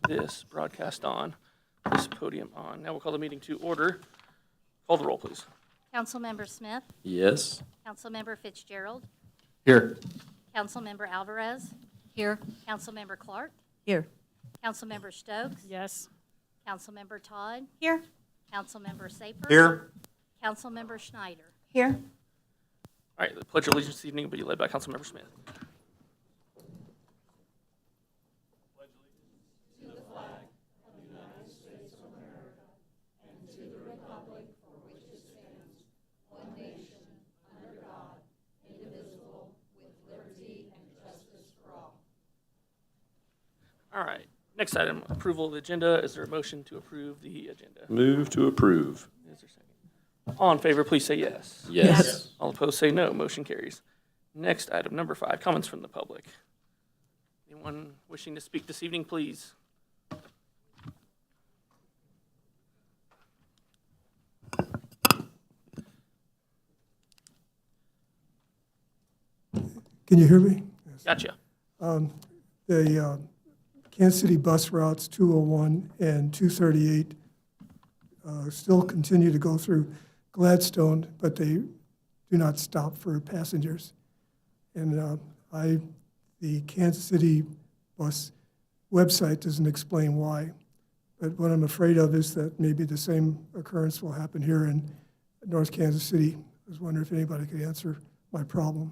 this broadcast on, this podium on. Now we'll call the meeting to order. Call the roll, please. Councilmember Smith, Yes. Councilmember Fitzgerald, Here. Councilmember Alvarez, Here. Councilmember Clark, Here. Councilmember Stokes, Yes. Councilmember Todd, Here. Councilmember Saper, Here. Councilmember Schneider. Here. All right, the Pledge of Allegiance this evening will be led by Councilmember Smith. All right, next item, approval of the agenda. Is there a motion to approve the agenda? Move to approve. Is there a second? All in favor, please say yes. Yes. All opposed, say no. Motion carries. Next item, number 5, comments from the public. Anyone wishing to speak this evening, please? Can you hear me? Gotcha. The Kansas City bus routes 201 and 238 still continue to go through Gladstone, but they do not stop for passengers. And the Kansas City bus website doesn't explain why. But what I'm afraid of is that maybe the same occurrence will happen here in North Kansas City. I was wondering if anybody could answer my problem.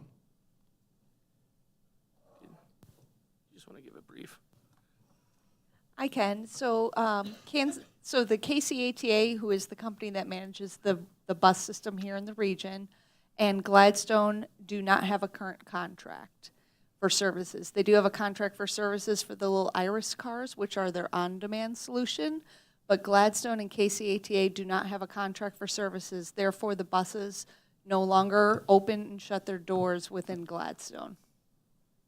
You just want to give a brief. I can. So, the KCATA, who is the company that manages the bus system here in the region, and Gladstone do not have a current contract for services. They do have a contract for services for the little Iris cars, which are their on-demand solution, but Gladstone and KCATA do not have a contract for services. Therefore, the buses no longer open and shut their doors within Gladstone.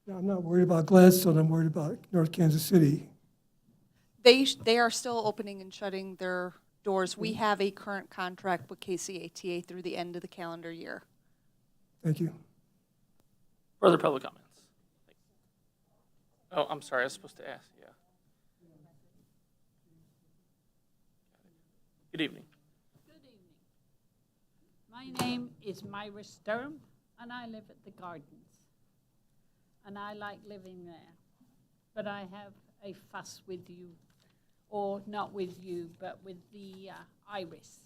Now, I'm not worried about Gladstone, I'm worried about North Kansas City. They are still opening and shutting their doors. We have a current contract with KCATA through the end of the calendar year. Thank you. Further public comments? Oh, I'm sorry, I was supposed to ask, yeah. Good evening. Good evening. My name is Myra Sturm, and I live at the Gardens. And I like living there. But I have a fuss with you, or not with you, but with the Iris.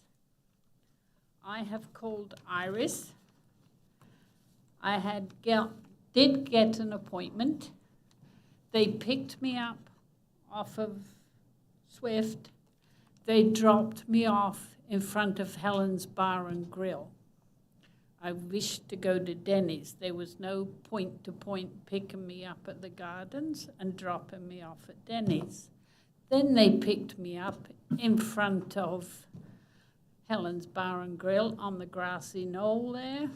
I have called Iris. I did get an appointment. They picked me up off of Swift. They dropped me off in front of Helen's Bar and Grill. I wished to go to Denny's. There was no point-to-point picking me up at the Gardens and dropping me off at Denny's. Then they picked me up in front of Helen's Bar and Grill on the grassy knoll there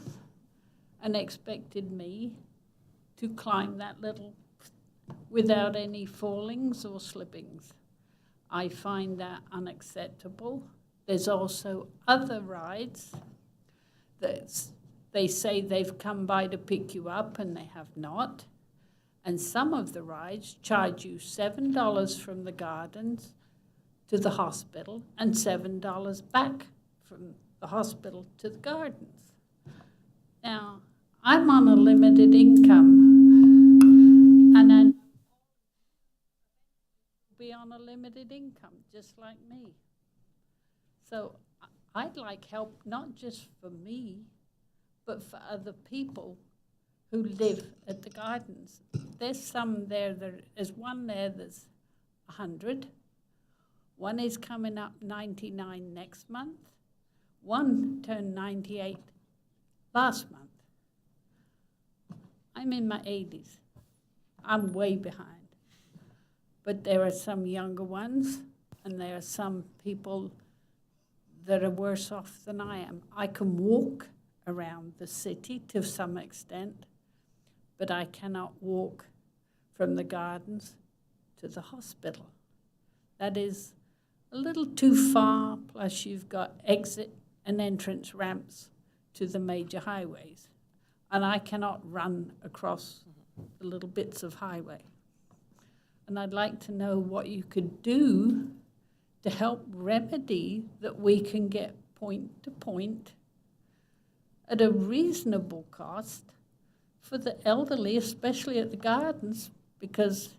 and expected me to climb that little without any fallings or slippings. I find that unacceptable. There's also other rides that they say they've come by to pick you up and they have not. And some of the rides charge you $7 from the Gardens to the hospital and $7 back from the hospital to the Gardens. Now, I'm on a limited income, and I'll be on a limited income, just like me. So I'd like help, not just for me, but for other people who live at the Gardens. There's some there, there's one there that's 100. One is coming up 99 next month. One turned 98 last month. I'm in my 80s. I'm way behind. But there are some younger ones, and there are some people that are worse off than I am. I can walk around the city to some extent, but I cannot walk from the Gardens to the hospital. That is a little too far, plus you've got exit and entrance ramps to the major highways. And I cannot run across the little bits of highway. And I'd like to know what you could do to help remedy that we can get point to point at a reasonable cost for the elderly, especially at the gardens, because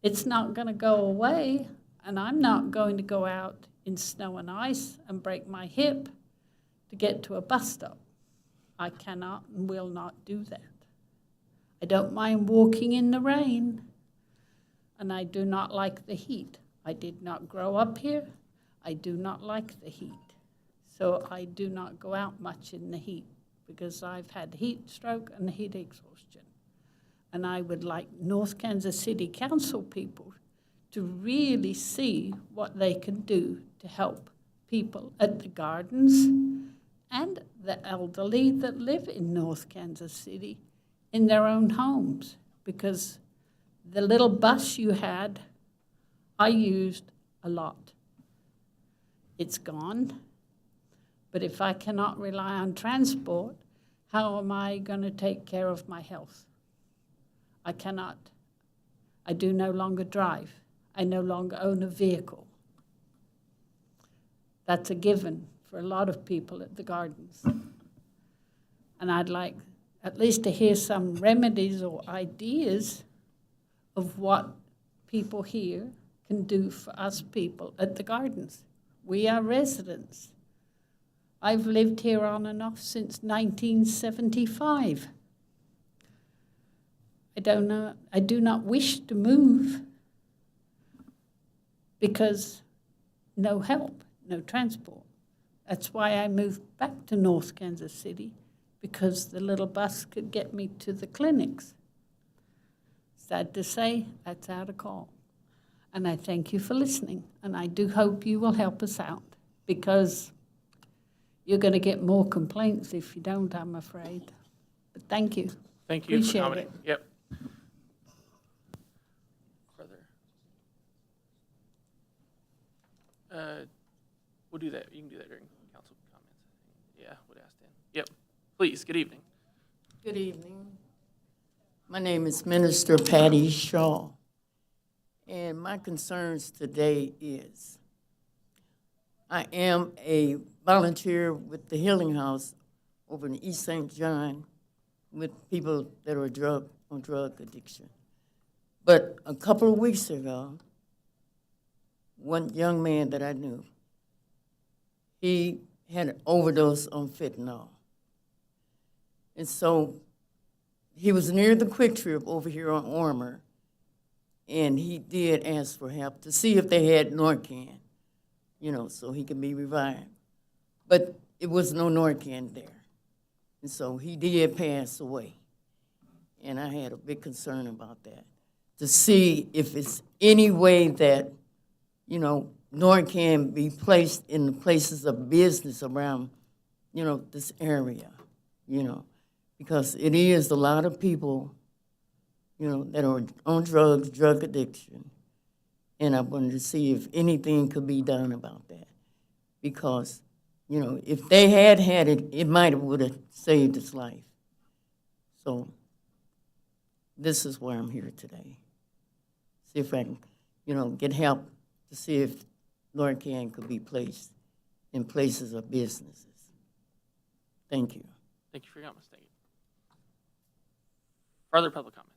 it's not going to go away, and I'm not going to go out in snow and ice and break my hip to get to a bus stop. I cannot and will not do that. I don't mind walking in the rain, and I do not like the heat. I did not grow up here. I do not like the heat. So I do not go out much in the heat because I've had heat stroke and heat exhaustion. And I would like North Kansas City Council people to really see what they can do to help people at the gardens and the elderly that live in North Kansas City in their own homes. Because the little bus you had, I used a lot. It's gone. But if I cannot rely on transport, how am I going to take care of my health? I cannot. I do no longer drive. I no longer own a vehicle. That's a given for a lot of people at the gardens. And I'd like at least to hear some remedies or ideas of what people here can do for us people at the gardens. We are residents. I've lived here on and off since 1975. I do not wish to move because no help, no transport. That's why I moved back to North Kansas City, because the little bus could get me to the clinics. Sad to say, that's out of call. And I thank you for listening, and I do hope you will help us out, because you're going to get more complaints if you don't, I'm afraid. But thank you. Thank you for Appreciate commenting. Yep. Further. We'll do that. You can do that during council comments. Yeah, would ask Dan. Yep. Please, good evening. Good evening. My name is Minister Patty Shaw, and my concerns today is I am a volunteer with the Healing House over in East St. John with people that are on drug addiction. But a couple of weeks ago, one young man that I knew, he had an overdose on fentanyl. And so he was near the Quick Trip over here on Ormer, and he did ask for help to see if they had Narcan, so he could be revived. But it was no Narcan there. And so he did pass away. And I had a big concern about that, to see if it's any way that, Narcan be placed in the places of business around, this area, because it is a lot of people, that are on drugs, drug addiction. And I wanted to see if anything could be done about that. Because, if they had it, it might have would have saved his life. So this is why I'm here today. See if I can, get help to see if Narcan could be placed in places of businesses. Thank you. Thank you for your comments. Thank you. Further public comments?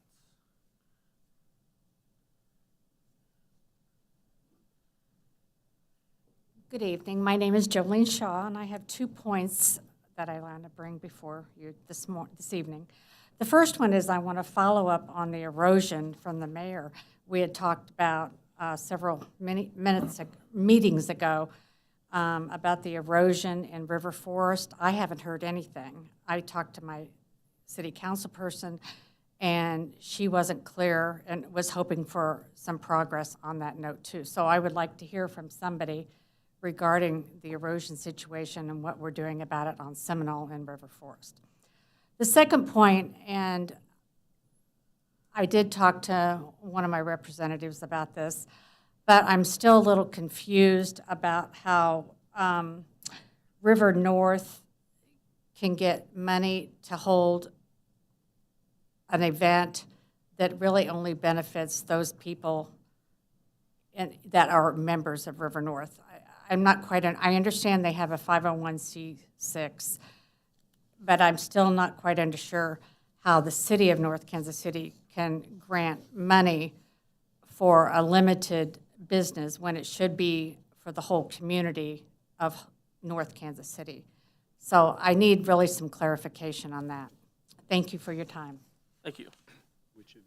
Good evening. My name is Jolene Shaw, and I have 2 points that I want to bring before you this evening. The first one is I want to follow up on the erosion from the mayor. We had talked about several meetings ago about the erosion in River Forest. I haven't heard anything. I talked to my city council person, and she wasn't clear and was hoping for some progress on that note too. So I would like to hear from somebody regarding the erosion situation and what we're doing about it on Seminole and River Forest. The second point, and I did talk to one of my representatives about this, but I'm still a little confused about how River North can get money to hold an event that really only benefits those people that are members of River North. I'm not quite, I understand they have a 501c6, but I'm still not quite sure how the city of North Kansas City can grant money for a limited business when it should be for the whole community of North Kansas City. So I need really some clarification on that. Thank you for your time. Thank you. Which event?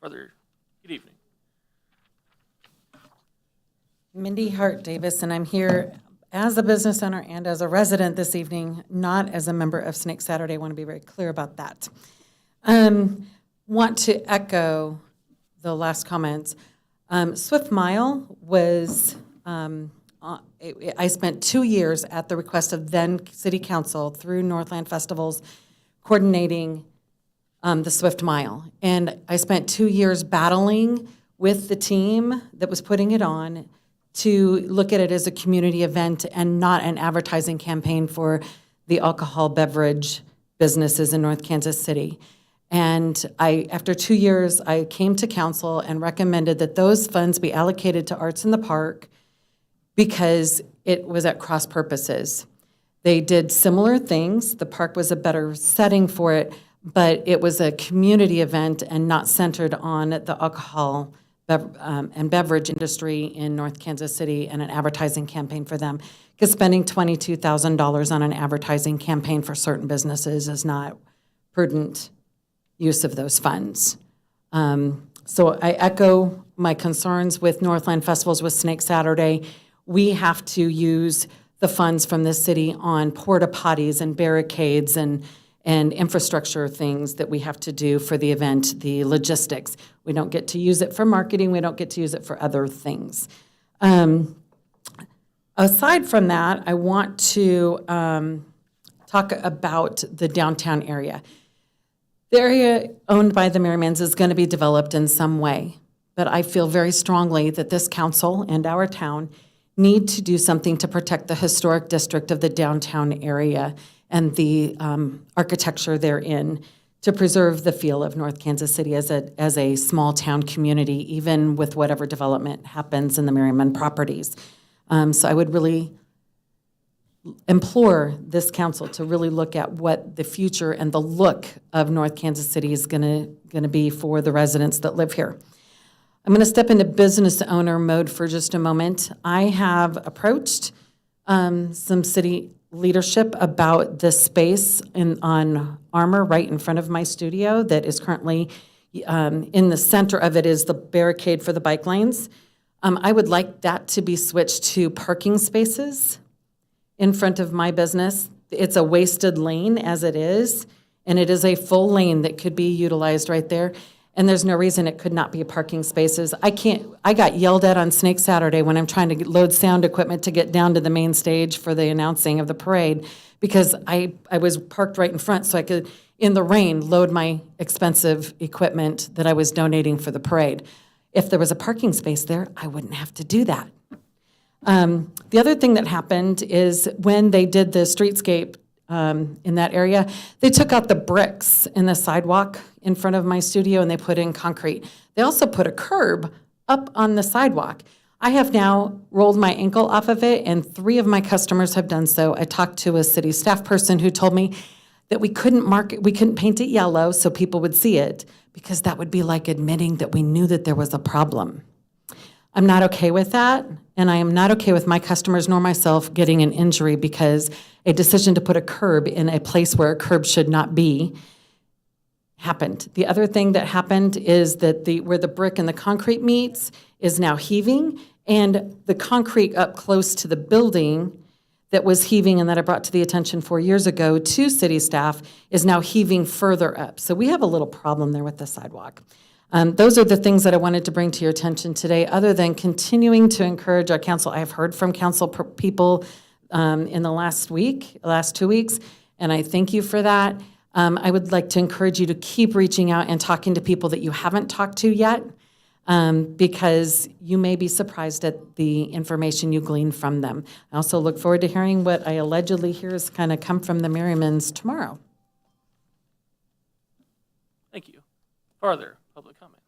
Further, good evening. Mindy Hart Davis, and I'm here as a business owner and as a resident this evening, not as a member of Snake Saturday. I want to be very clear about that. Want to echo the last comments. Swift Mile was, I spent 2 years at the request of then City Council through Northland Festivals coordinating the Swift Mile. And I spent 2 years battling with the team that was putting it on to look at it as a community event and not an advertising campaign for the alcohol beverage businesses in North Kansas City. And after 2 years, I came to council and recommended that those funds be allocated to Arts in the Park because it was at cross purposes. They did similar things. The park was a better setting for it, but it was a community event and not centered on the alcohol and beverage industry in North Kansas City and an advertising campaign for them. Because spending $22,000 on an advertising campaign for certain businesses is not prudent use of those funds. So I echo my concerns with Northland Festivals with Snake Saturday. We have to use the funds from the city on porta potties and barricades and infrastructure things that we have to do for the event, the logistics. We don't get to use it for marketing. We don't get to use it for other things. Aside from that, I want to talk about the downtown area. The area owned by the Merrimans is going to be developed in some way, but I feel very strongly that this council and our town need to do something to protect the historic district of the downtown area and the architecture therein to preserve the feel of North Kansas City as a small town community, even with whatever development happens in the Merriman properties. So I would really implore this council to really look at what the future and the look of North Kansas City is gonna be for the residents that live here. I'm gonna step into business owner mode for just a moment. I have approached some city leadership about this space on Armour right in front of my studio that is currently in the center of it is the barricade for the bike lanes. I would like that to be switched to parking spaces in front of my business. It's a wasted lane as it is, and it is a full lane that could be utilized right there. And there's no reason it could not be parking spaces. I got yelled at on Snake Saturday when I'm trying to load sound equipment to get down to the main stage for the announcing of the parade because I was parked right in front so I could, in the rain, load my expensive equipment that I was donating for the parade. If there was a parking space there, I wouldn't have to do that. The other thing that happened is when they did the streetscape in that area, they took out the bricks in the sidewalk in front of my studio and they put in concrete. They also put a curb up on the sidewalk. I have now rolled my ankle off of it and 3 of my customers have done so. I talked to a city staff person who told me that we couldn't paint it yellow so people would see it because that would be like admitting that we knew that there was a problem. I'm not okay with that, and I am not okay with my customers nor myself getting an injury because a decision to put a curb in a place where a curb should not be happened. The other thing that happened is that where the brick and the concrete meets is now heaving, and the concrete up close to the building that was heaving and that I brought to the attention 4 years ago to city staff is now heaving further up. So we have a little problem there with the sidewalk. Those are the things that I wanted to bring to your attention today, other than continuing to encourage our council. I have heard from council people in the last 2 weeks, and I thank you for that. I would like to encourage you to keep reaching out and talking to people that you haven't talked to yet. because you may be surprised at the information you glean from them. I also look forward to hearing what I allegedly hear is kind of come from the Merrimans tomorrow. Thank you. Further public comments?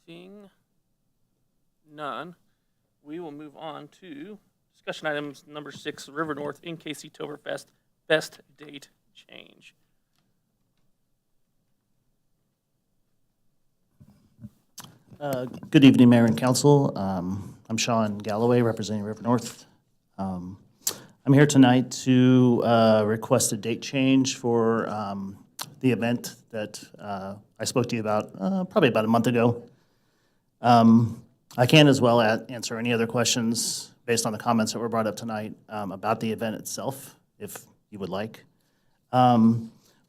Seeing none, we will move on to discussion items number 6, River North NKC Toberfest Best Date Change. Good evening, Mayor and Council. I'm Sean Galloway, representing River North. I'm here tonight to request a date change for the event that I spoke to you about probably about a month ago. I can as well answer any other questions based on the comments that were brought up tonight about the event itself, if you would like.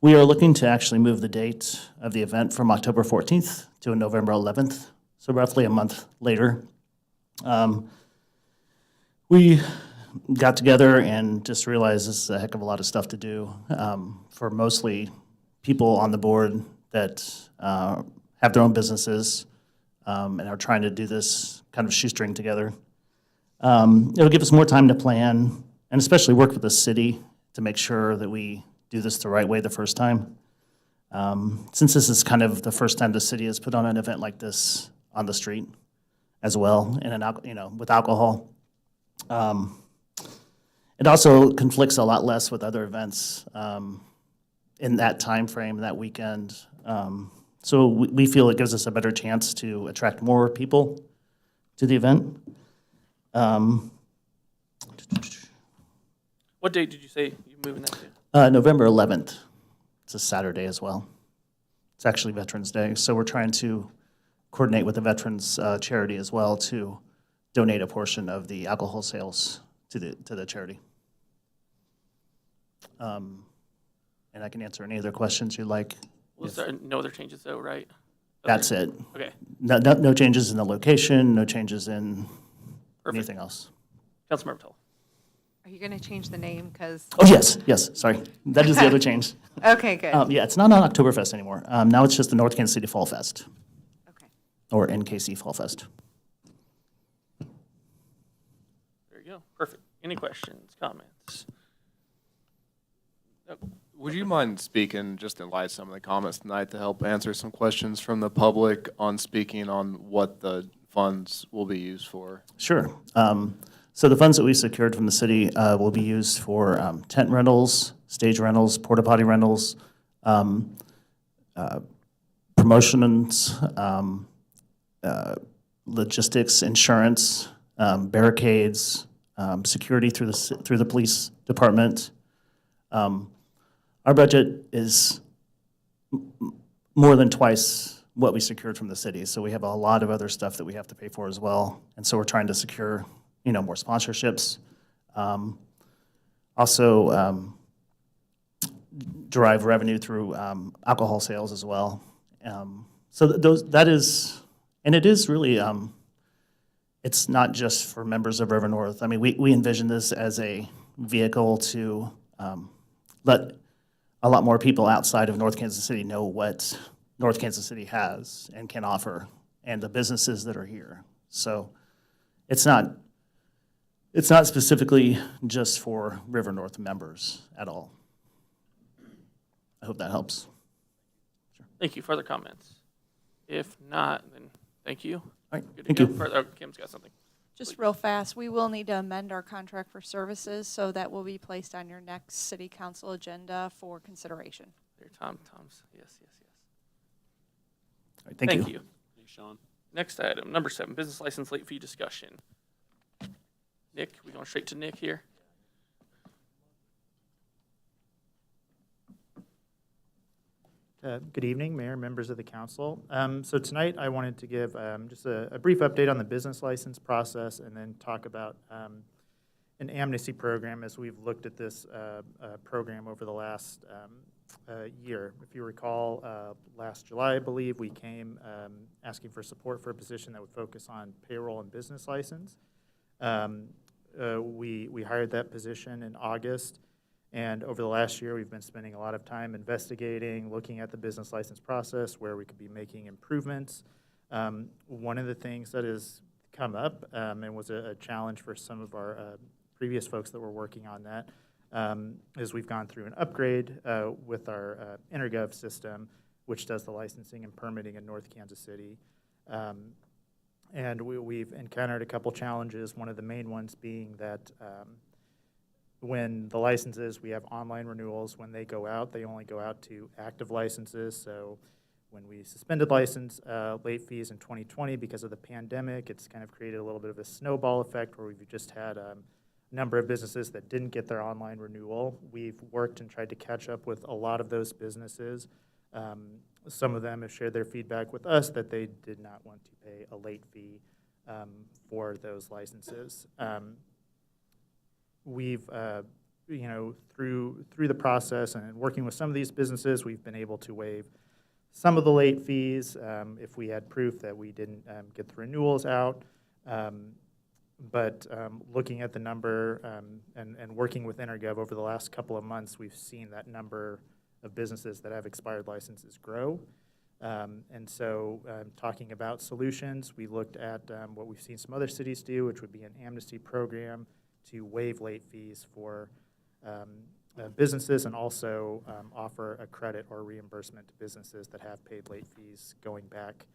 We are looking to actually move the date of the event from October 14th to November 11th, so roughly a month later. We got together and just realized this is a heck of a lot of stuff to do for mostly people on the board that have their own businesses and are trying to do this kind of shoestring together. It'll give us more time to plan and especially work with the city to make sure that we do this the right way the first time. Since this is kind of the first time the city has put on an event like this on the street as well, and with alcohol. It also conflicts a lot less with other events in that time frame, that weekend. So we feel it gives us a better chance to attract more people to the event. What date did you say you're moving that to? November 11th. It's a Saturday as well. It's actually Veterans Day, so we're trying to coordinate with the Veterans Charity as well to donate a portion of the alcohol sales to the charity. And I can answer any other questions you like. Was there no other changes though, right? That's it. Okay, No changes in the location, no changes in perfect. anything else. Councilmember Tull. Are you going to change the name? Because, Oh, yes, sorry. That is the other change. okay, good. Yeah, it's not on Oktoberfest anymore. Now it's just the North Kansas City Fall Fest, Okay. or NKC Fall Fest. There you go. Perfect. Any questions, comments? Would you mind speaking, just in light of some of the comments tonight, to help answer some questions from the public on speaking on what the funds will be used for? Sure. So the funds that we secured from the city will be used for tent rentals, stage rentals, porta potty rentals, promotions, logistics, insurance, barricades, security through the police department. Our budget is more than twice what we secured from the city, so we have a lot of other stuff that we have to pay for as well, and so we're trying to secure, more sponsorships. Also, derive revenue through alcohol sales as well. So that is, and it is really, it's not just for members of River North. I mean, we envision this as a vehicle to let a lot more people outside of North Kansas City know what North Kansas City has and can offer, and the businesses that are here. So it's not specifically just for River North members at all. I hope that helps. Thank you. Further comments? If not, then thank you. All right, Good to thank go. you. Further, Kim's got something. Just real fast, we will need to amend our contract for services, so that will be placed on your next city council agenda for consideration. There, Tom's. Yes. All right, thank you. Thanks, Sean. Next item, number 7, business license late fee discussion. Nick, we going straight to Nick here? Good evening, Mayor, members of the council. So tonight I wanted to give just a brief update on the business license process and then talk about an amnesty program as we've looked at this program over the last year. If you recall, last July, I believe, we came asking for support for a position that would focus on payroll and business license. We hired that position in August, And over the last year, we've been spending a lot of time investigating, looking at the business license process, where we could be making improvements. One of the things that has come up and was a challenge for some of our previous folks that were working on that is we've gone through an upgrade with our Intergov system, which does the licensing and permitting in North Kansas City. And we've encountered a couple challenges, one of the main ones being that when the licenses, we have online renewals. When they go out, they only go out to active licenses. So when we suspended license late fees in 2020 because of the pandemic, it's kind of created a little bit of a snowball effect where we've just had a number of businesses that didn't get their online renewal. We've worked and tried to catch up with a lot of those businesses. Some of them have shared their feedback with us that they did not want to pay a late fee for those licenses. We've, through the process and working with some of these businesses, we've been able to waive some of the late fees if we had proof that we didn't get the renewals out. But looking at the number and working with Intergov over the last couple of months, we've seen that number of businesses that have expired licenses grow. And so talking about solutions, we looked at what we've seen some other cities do, which would be an amnesty program to waive late fees for businesses and also offer a credit or reimbursement to businesses that have paid late fees going back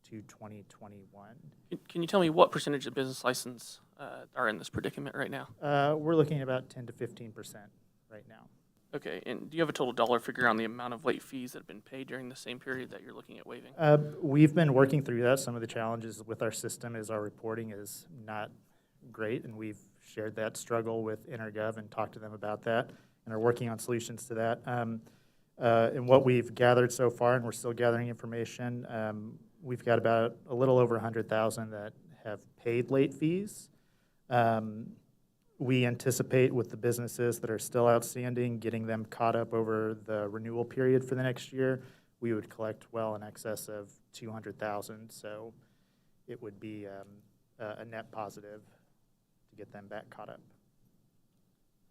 to 2021. Can you tell me what percentage of business license are in this predicament right now? We're looking at about 10 to 15% right now. Okay, and do you have a total dollar figure on the amount of late fees that have been paid during the same period that you're looking at waiving? We've been working through that. Some of the challenges with our system is our reporting is not great, and we've shared that struggle with Intergov and talked to them about that and are working on solutions to that. And what we've gathered so far, and we're still gathering information, we've got about a little over 100,000 that have paid late fees. We anticipate with the businesses that are still outstanding, getting them caught up over the renewal period for the next year, we would collect well in excess of 200,000. So it would be a net positive to get them back caught up.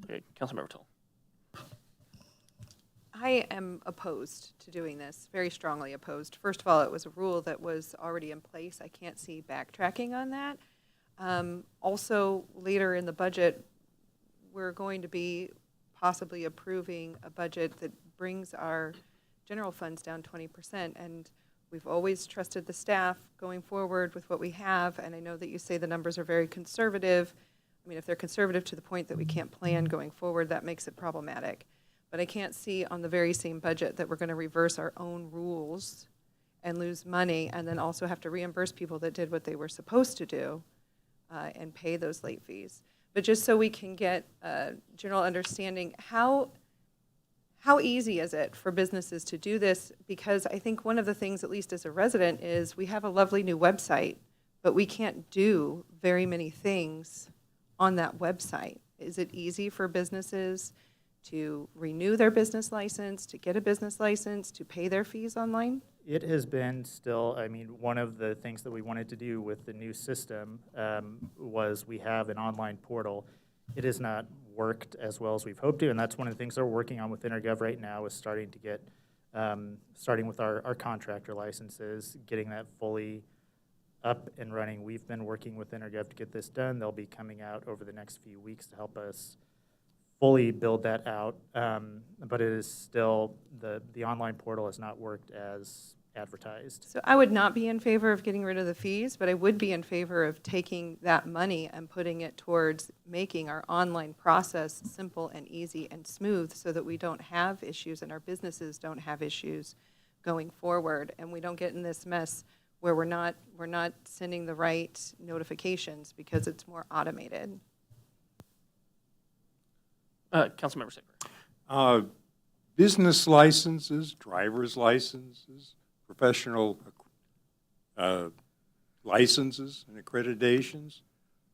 Okay, Councilmember Toll. I am opposed to doing this, very strongly opposed. First of all, it was a rule that was already in place. I can't see backtracking on that. Also, later in the budget, we're going to be possibly approving a budget that brings our general funds down 20%. And we've always trusted the staff going forward with what we have. And I know that you say the numbers are very conservative. I mean, if they're conservative to the point that we can't plan going forward, that makes it problematic. But I can't see on the very same budget that we're going to reverse our own rules and lose money and then also have to reimburse people that did what they were supposed to do and pay those late fees. But just so we can get a general understanding, how easy is it for businesses to do this? Because I think one of the things, at least as a resident, is we have a lovely new website, but we can't do very many things on that website. Is it easy for businesses to renew their business license, to get a business license, to pay their fees online? It has been still, I mean, one of the things that we wanted to do with the new system was we have an online portal. It has not worked as well as we've hoped to, and that's one of the things that we're working on with Intergov right now is starting to get, starting with our contractor licenses, getting that fully up and running. We've been working with Intergov to get this done. They'll be coming out over the next few weeks to help us fully build that out, but it is still, the online portal has not worked as advertised. So I would not be in favor of getting rid of the fees, but I would be in favor of taking that money and putting it towards making our online process simple and easy and smooth so that we don't have issues and our businesses don't have issues going forward and we don't get in this mess where we're not sending the right notifications because it's more automated. Councilmember Saper. Business licenses, driver's licenses, professional licenses and accreditations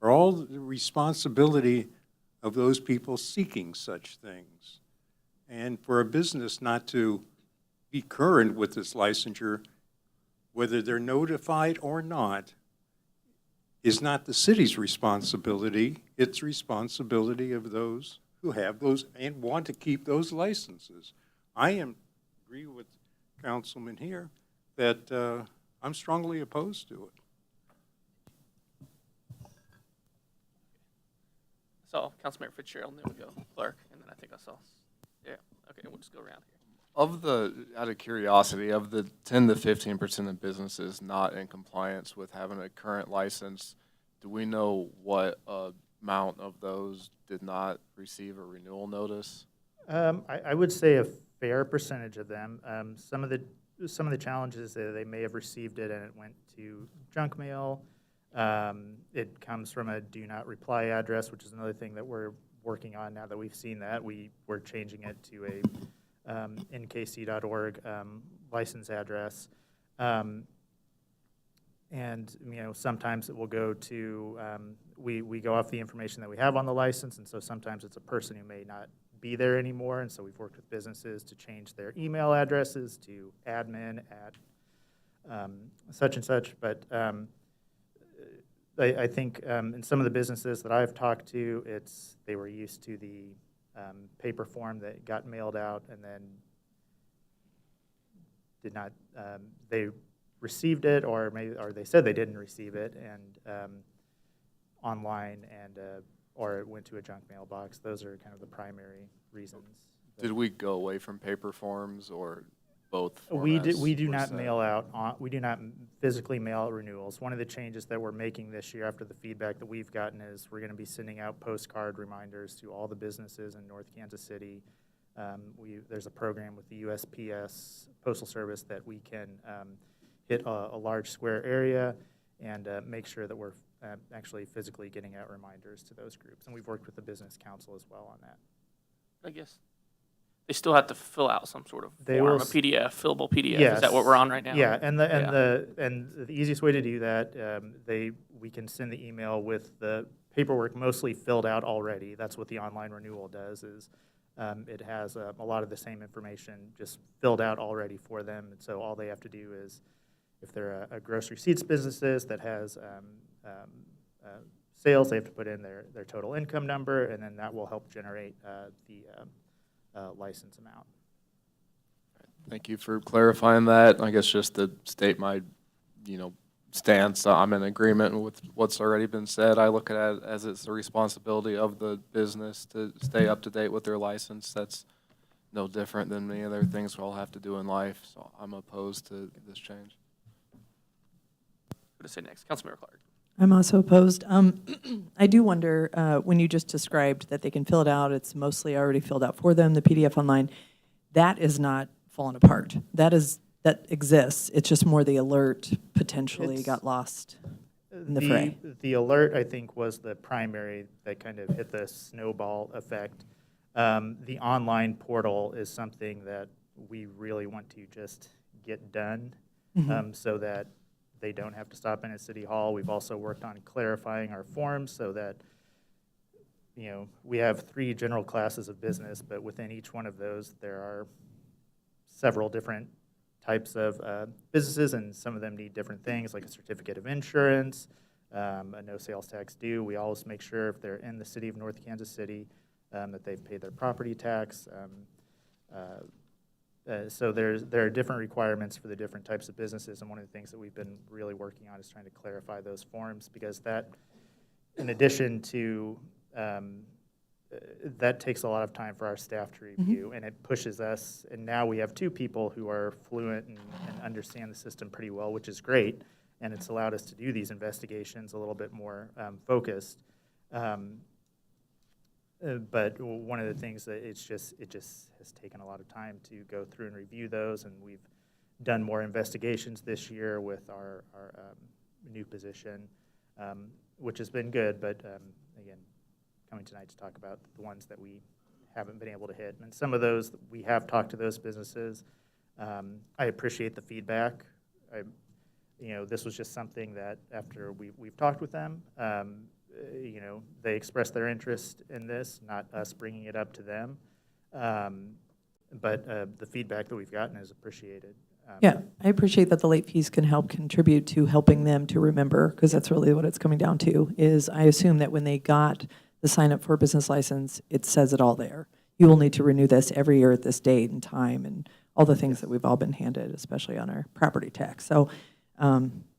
are all the responsibility of those people seeking such things. And for a business not to be current with this licensure, whether they're notified or not, is not the city's responsibility. It's responsibility of those who have those and want to keep those licenses. Agree with Councilman here that I'm strongly opposed to it. So Councilmember Fitzgerald, and then we'll go Clark, and then I think I saw, yeah, okay, we'll just go around here. Out of curiosity, of the 10 to 15% of businesses not in compliance with having a current license, do we know what amount of those did not receive a renewal notice? I would say a fair percentage of them. Some of the challenges that they may have received it and it went to junk mail. It comes from a do not reply address, which is another thing that we're working on now that we've seen that. We're changing it to a nkc.org license address. And sometimes it will go to, we go off the information that we have on the license, and so sometimes it's a person who may not be there anymore, and so we've worked with businesses to change their email addresses to admin at such and such, but I think in some of the businesses that I've talked to, they were used to the paper form that got mailed out and then did not, they received it, or they said they didn't receive it, and online, and or it went to a junk mailbox. Those are kind of the primary reasons. Did we go away from paper forms or both? We do were not set? mail out, we do not physically mail out renewals. One of the changes that we're making this year after the feedback that we've gotten is we're going to be sending out postcard reminders to all the businesses in North Kansas City. There's a program with the USPS Postal Service that we can hit a large square area and make sure that we're actually physically getting out reminders to those groups. And we've worked with the Business Council as well on that. I guess they still have to fill out some sort of They form, will a PDF, fillable PDF. Yes. Is that what we're on right now? Yeah, and the easiest way to do that, we can send the email with the paperwork mostly filled out already. That's what the online renewal does, is it has a lot of the same information just filled out already for them. And so all they have to do is, if they're a gross receipts businesses that has sales, they have to put in their total income number, and then that will help generate the license amount. Thank you for clarifying that. I guess just to state my, stance, I'm in agreement with what's already been said. I look at it as it's the responsibility of the business to stay up to date with their license. That's no different than many other things we all have to do in life, so I'm opposed to this change. What to say next? Councilmember Clark. I'm also opposed. I do wonder, when you just described that they can fill it out, it's mostly already filled out for them, the PDF online, that is not fallen apart. That exists. It's just more the alert potentially got lost in the fray. The alert, I think, was the primary that kind of hit the snowball effect. The online portal is something that we really want to just get done, so that they don't have to stop in at City Hall. We've also worked on clarifying our forms so that, we have 3 general classes of business, but within each one of those, there are several different types of businesses, and some of them need different things, like a certificate of insurance, a no sales tax due. We always make sure if they're in the city of North Kansas City that they've paid their property tax. So there are different requirements for the different types of businesses, and one of the things that we've been really working on is trying to clarify those forms, because that, in addition to, that takes a lot of time for our staff to review, and it pushes us, and now we have 2 people who are fluent and understand the system pretty well, which is great, and it's allowed us to do these investigations a little bit more focused. But one of the things that it just has taken a lot of time to go through and review those, and we've done more investigations this year with our new position, which has been good, but again, coming tonight to talk about the ones that we haven't been able to hit. And some of those, we have talked to those businesses. I appreciate the feedback. This was just something that after we've talked with them, they expressed their interest in this, not us bringing it up to them. But the feedback that we've gotten is appreciated. Yeah, I appreciate that the late fees can help contribute to helping them to remember, because that's really what it's coming down to, is I assume that when they got the sign up for a business license, it says it all there. You will need to renew this every year at this date and time and all the things that we've all been handed, especially on our property tax. So,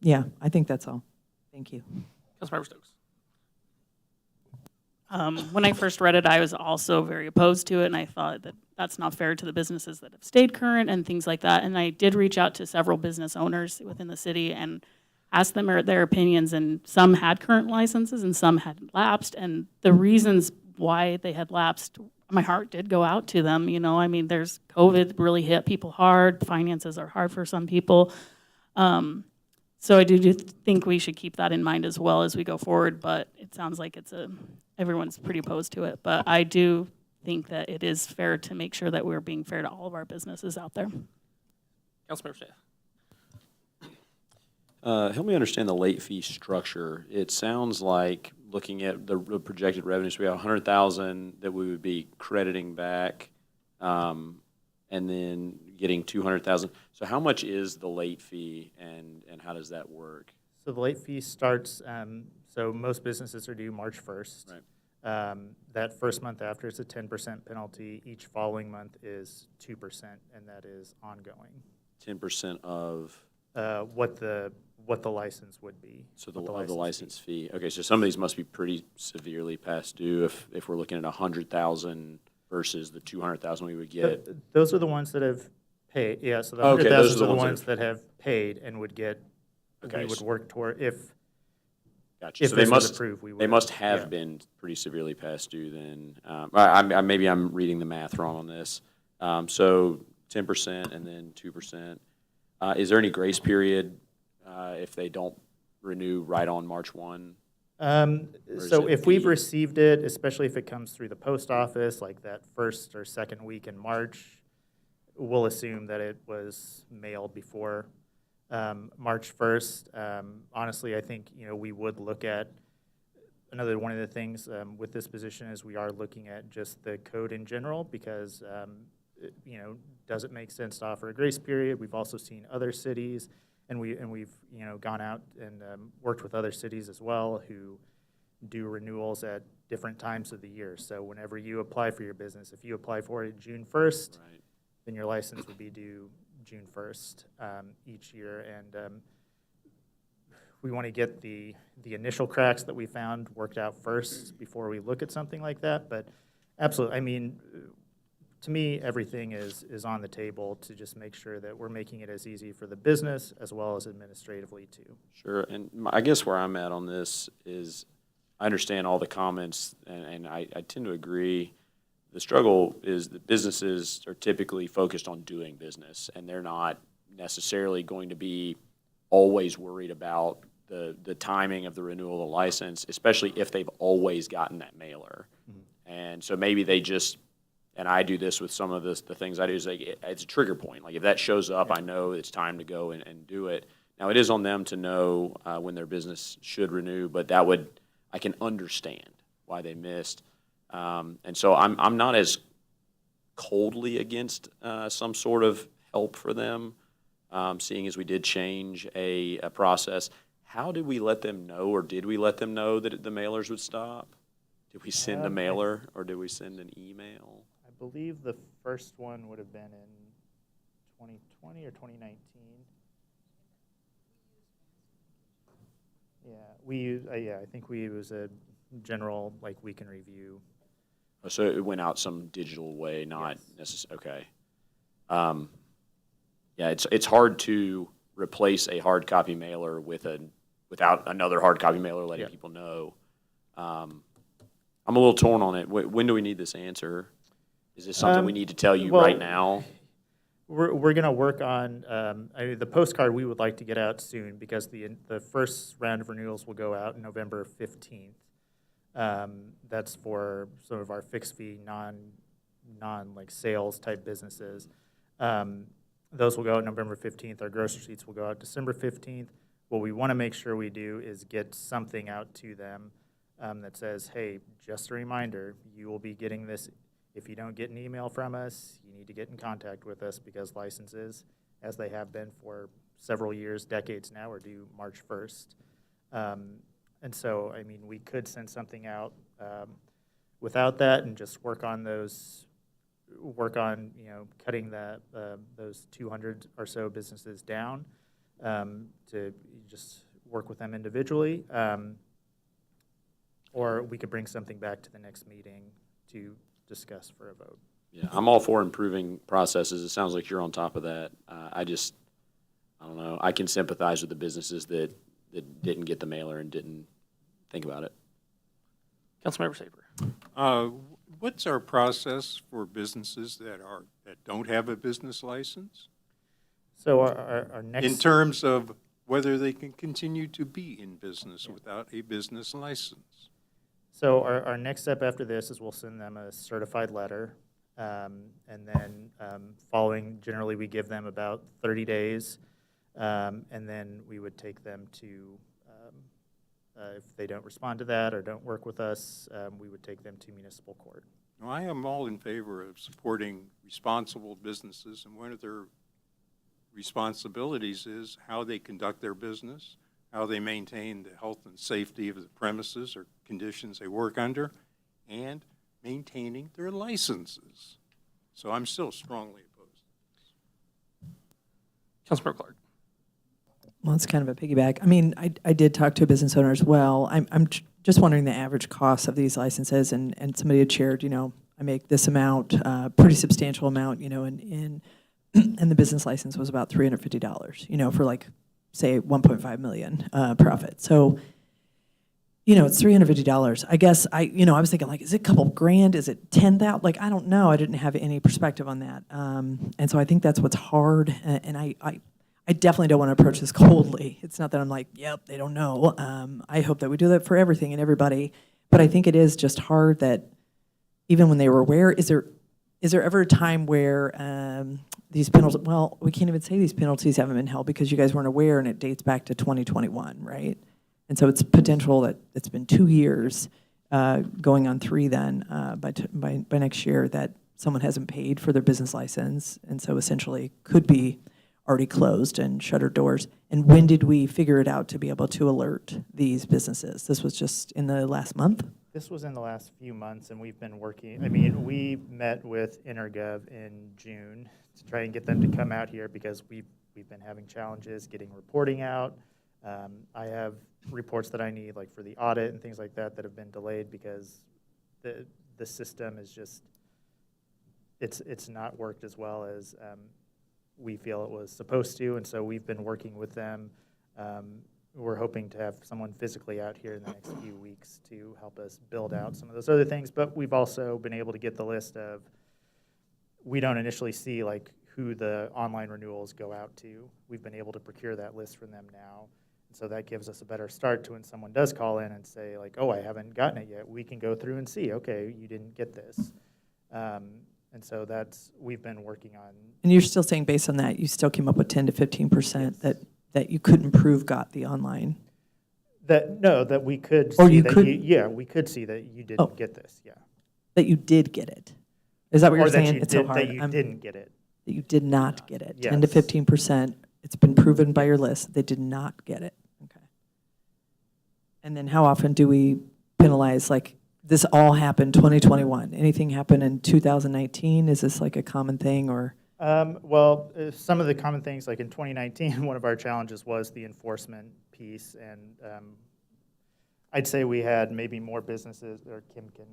yeah, I think that's all. Thank you. Councilmember Stokes. When I first read it, I was also very opposed to it, and I thought that that's not fair to the businesses that have stayed current and things like that. And I did reach out to several business owners within the city and asked them their opinions, and some had current licenses and some had lapsed. And the reasons why they had lapsed, my heart did go out to them. You know, I mean, there's COVID really hit people hard. Finances are hard for some people. So I do think we should keep that in mind as well as we go forward, but it sounds like everyone's pretty opposed to it. But I do think that it is fair to make sure that we're being fair to all of our businesses out there. Councilmember Shea. Help me understand the late fee structure. It sounds like, looking at the projected revenues, we have 100,000 that we would be crediting back, and then getting 200,000. So how much is the late fee, and how does that work? So the late fee starts, so most businesses are due March 1st. Right. That first month after is a 10% penalty. Each following month is 2%, and that is ongoing. 10% of? What the license would be. So the license fee. Okay, so some of these must be pretty severely past due if we're looking at 100,000 versus the 200,000 we would get. Those are the ones that have paid. Yeah, so the Okay, 100,000 are the ones that have paid and would get. Okay, we would work toward if. Gotcha. If So this was approved, we would. they must have been pretty severely past due then. Maybe I'm reading the math wrong on this. So 10% and then 2%. Is there any grace period if they don't renew right on March 1? So if we've received it, especially if it comes through the post office, like that first or second week in March, we'll assume that it was mailed before March 1st. Honestly, I think, we would look at another one of the things with this position is we are looking at just the code in general because, does it make sense to offer a grace period? We've also seen other cities, and we've gone out and worked with other cities as well who do renewals at different times of the year. So whenever you apply for your business, if you apply for it June 1st, Right. then your license would be due June 1st each year. And we want to get the initial cracks that we found worked out first before we look at something like that. But absolutely, I mean, to me, everything is on the table to just make sure that we're making it as easy for the business as well as administratively too. Sure, and I guess where I'm at on this is I understand all the comments, and I tend to agree. The struggle is that businesses are typically focused on doing business, and they're not necessarily going to be always worried about the timing of the renewal of the license, especially if they've always gotten that mailer. Mm-hmm. And so maybe they just, and I do this with some of the things I do, is like it's a trigger point. Like if that shows up, I know it's time to go and do it. Now, it is on them to know when their business should renew, but I can understand why they missed. And so I'm not as coldly against some sort of help for them, seeing as we did change a process. How did we let them know, or did we let them know that the mailers would stop? Did we send a mailer, or did we send an email? I believe the first one would have been in 2020 or 2019. Yeah, I think we use a general, like, we can review. Oh, so it went out some digital way, not necessarily, okay. Yeah, it's hard to replace a hard copy mailer without another hard copy mailer letting people know. I'm a little torn on it. When do we need this answer? Is this something we need to tell you right now? We're going to work on the postcard. We would like to get out soon because the first round of renewals will go out November 15th. That's for some of our fixed fee, non like sales type businesses. Those will go out November 15th. Our gross receipts will go out December 15th. What we want to make sure we do is get something out to them that says, hey, just a reminder, you will be getting this. If you don't get an email from us, you need to get in contact with us because licenses, as they have been for several years, decades now, are due March 1st. And so, I mean, we could send something out without that and just work on, cutting those 200 or so businesses down, to just work with them individually. Or we could bring something back to the next meeting to discuss for a vote. Yeah, I'm all for improving processes. It sounds like you're on top of that. I don't know. I can sympathize with the businesses that didn't get the mailer and didn't think about it. Councilmember Saper. What's our process for businesses that don't have a business license? So our next. In terms of whether they can continue to be in business without a business license? So our next step after this is we'll send them a certified letter. And then following, generally we give them about 30 days. And then we would take them to, if they don't respond to that or don't work with us, we would take them to municipal court. Now, I am all in favor of supporting responsible businesses, and one of their responsibilities is how they conduct their business, how they maintain the health and safety of the premises or conditions they work under, and maintaining their licenses. So I'm still strongly opposed. Councilmember Clark. Well, it's kind of a piggyback. I mean, I did talk to a business owner as well. I'm just wondering the average cost of these licenses, and somebody had shared, I make this amount, pretty substantial amount, and the business license was about $350, for like, say, 1.5 million profit. So, it's $350. I guess I was thinking, like, is it a couple grand? Is it 10,000? Like, I don't know. I didn't have any perspective on that. And so I think that's what's hard. And I definitely don't want to approach this coldly. It's not that I'm like, yep, they don't know. I hope that we do that for everything and everybody. But I think it is just hard that even when they were aware, is there ever a time where these penalties, well, we can't even say these penalties haven't been held because you guys weren't aware and it dates back to 2021, right? And so it's potential that it's been 2 years, going on 3 then, by next year, that someone hasn't paid for their business license, and so essentially could be already closed and shuttered doors. And when did we figure it out to be able to alert these businesses? This was just in the last month? This was in the last few months, and we've been working. I mean, we met with Intergov in June to try and get them to come out here because we've been having challenges getting reporting out. I have reports that I need, like for the audit and things like that, that have been delayed because the system is just it's not worked as well as we feel it was supposed to, and so we've been working with them. We're hoping to have someone physically out here in the next few weeks to help us build out some of those other things, but we've also been able to get the list of, we don't initially see like who the online renewals go out to. We've been able to procure that list from them now, and so that gives us a better start to when someone does call in and say like, oh, I haven't gotten it yet. We can go through and see, okay, you didn't get this. And so we've been working on. And you're still saying based on that, you still came up with 10 to 15% that you couldn't prove got the online? That we could Or see you that could- we could see that you didn't get this, yeah. That you did get it? Is that what Or you're that saying? you It's so did- hard. that you didn't get it. That you did not get it. 10 to Yes. 15%. It's been proven by your list. They did not get it. Okay. And then how often do we penalize, like, this all happened 2021? Anything happened in 2019? Is this like a common thing, or? Well, some of the common things, like in 2019, one of our challenges was the enforcement piece, and I'd say we had maybe more businesses, or Kim can.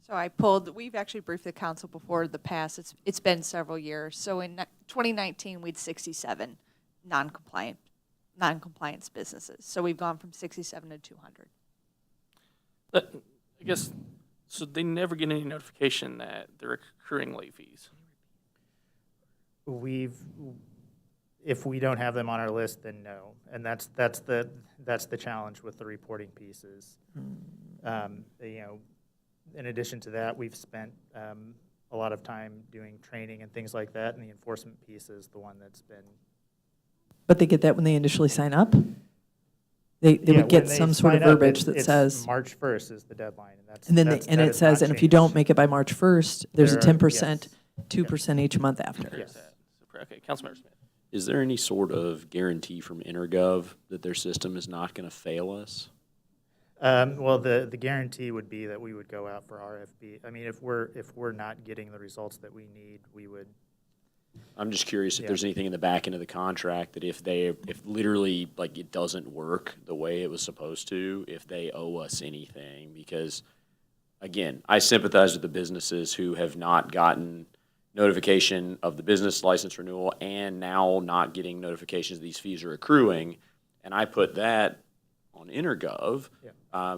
So we've actually briefed the council before the past. It's been several years. So in 2019, we had 67 non-compliance businesses. So we've gone from 67 to 200. But I guess, so they never get any notification that they're accruing late fees? If we don't have them on our list, then no, and that's the challenge with the reporting pieces. In addition to that, we've spent a lot of time doing training and things like that, and the enforcement piece is the one that's been. But they get that when they initially sign up? They would get some sort of verbiage that says. March 1st is the deadline, and that's. And then that it is says, not and if you changed. don't make it by March 1st, there's a There are- 10%, yes. 2% each month after. Yes. Okay, Councilmember Smith. Is there any sort of guarantee from Intergov that their system is not going to fail us? Well, the guarantee would be that we would go out for RFP. I mean, if we're not getting the results that we need, we would. I'm just curious if Yeah. there's anything in the back end of the contract that if literally, like, it doesn't work the way it was supposed to, if they owe us anything, because, again, I sympathize with the businesses who have not gotten notification of the business license renewal and now not getting notifications these fees are accruing, and I put that on Intergov,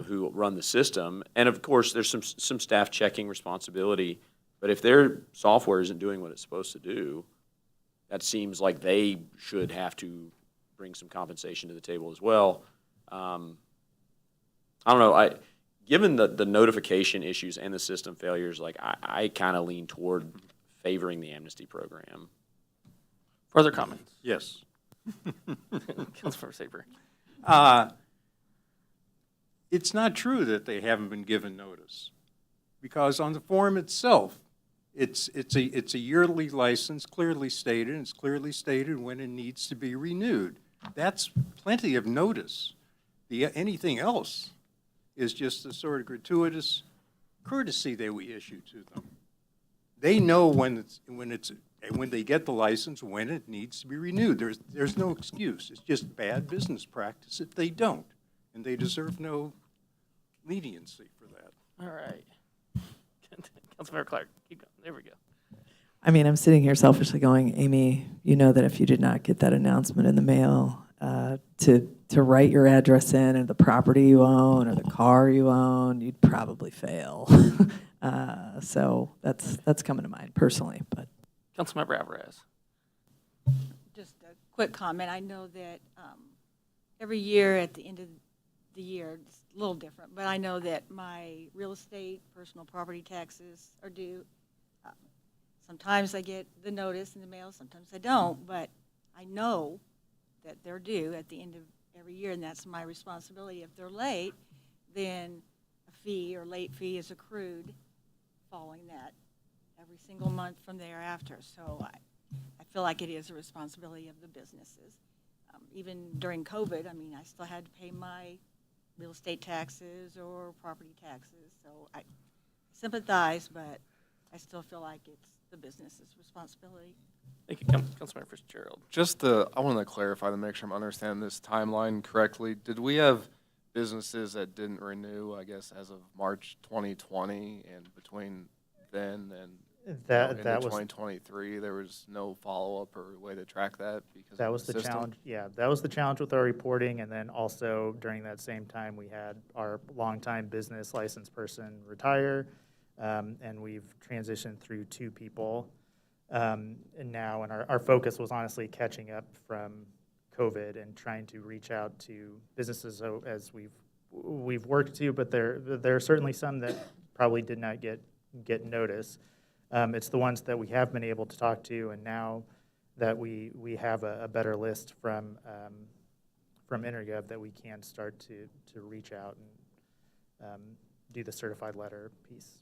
who run the system, and of course, there's some staff checking responsibility, but if their software isn't doing what it's supposed to do, that seems like they should have to bring some compensation to the table as well. I don't know, given the notification issues and the system failures, like, I kind of lean toward favoring the amnesty program. Further comments? Yes. Councilmember Saper. It's not true that they haven't been given notice, because on the form itself, it's a yearly license, clearly stated, and it's clearly stated when it needs to be renewed. That's plenty of notice. Anything else is just a sort of gratuitous courtesy that we issue to them. They know when they get the license, when it needs to be renewed. There's no excuse. It's just bad business practice if they don't, and they deserve no leniency for that. All right. Councilmember Clark, keep going. There we go. I mean, I'm sitting here selfishly going, Amy, you know that if you did not get that announcement in the mail to write your address in and the property you own or the car you own, you'd probably fail. So that's coming to mind personally. But Councilmember Alvarez. Just a quick comment. I know that every year at the end of the year, it's a little different, but I know that my real estate, personal property taxes are due. Sometimes I get the notice in the mail, sometimes I don't, but I know that they're due at the end of every year, and that's my responsibility. If they're late, then a fee or late fee is accrued following that every single month from thereafter. So I feel like it is a responsibility of the businesses. Even during COVID, I mean, I still had to pay my real estate taxes or property taxes. So I sympathize, but I still feel like it's the business's responsibility. Thank you, Councilmember Fitzgerald. I want to clarify to make sure I'm understanding this timeline correctly. Did we have businesses that didn't renew, I guess, as of March 2020, and between then and That into was 2023, there was no follow-up or way to track that because that of was the system? challenge. Yeah, that was the challenge with our reporting, and then also during that same time, we had our longtime business license person retire, and we've transitioned through 2 people. And now, and our focus was honestly catching up from COVID and trying to reach out to businesses as we've worked to, but there are certainly some that probably did not get notice. It's the ones that we have been able to talk to, and now that we have a better list from Intergov, that we can start to reach out and do the certified letter piece.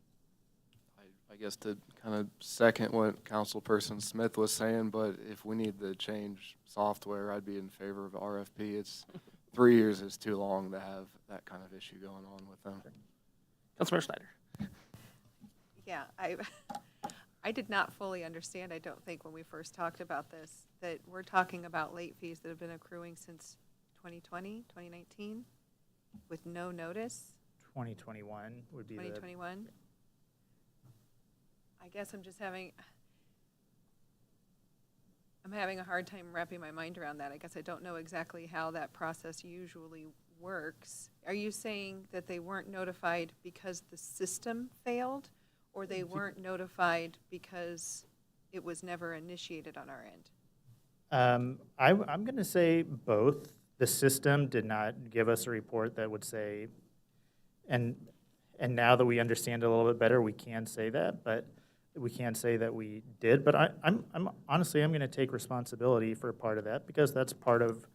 I guess to kind of second what Councilperson Smith was saying, but if we need to change software, I'd be in favor of RFP. It's 3 years is too long to have that kind of issue going on with them. Councilmember Schneider. Yeah, I did not fully understand, I don't think, when we first talked about this, that we're talking about late fees that have been accruing since 2020, 2019, with no notice. 2021 would be 2021? I guess I'm having a hard time wrapping my mind around that. I guess I don't know exactly how that process usually works. Are you saying that they weren't notified because the system failed, or they weren't notified because it was never initiated on our end? I'm going to say both. The system did not give us a report that would say, and now that we understand it a little bit better, we can say that, but we can't say that we did. But I'm honestly, I'm going to take responsibility for part of that, because that's part of,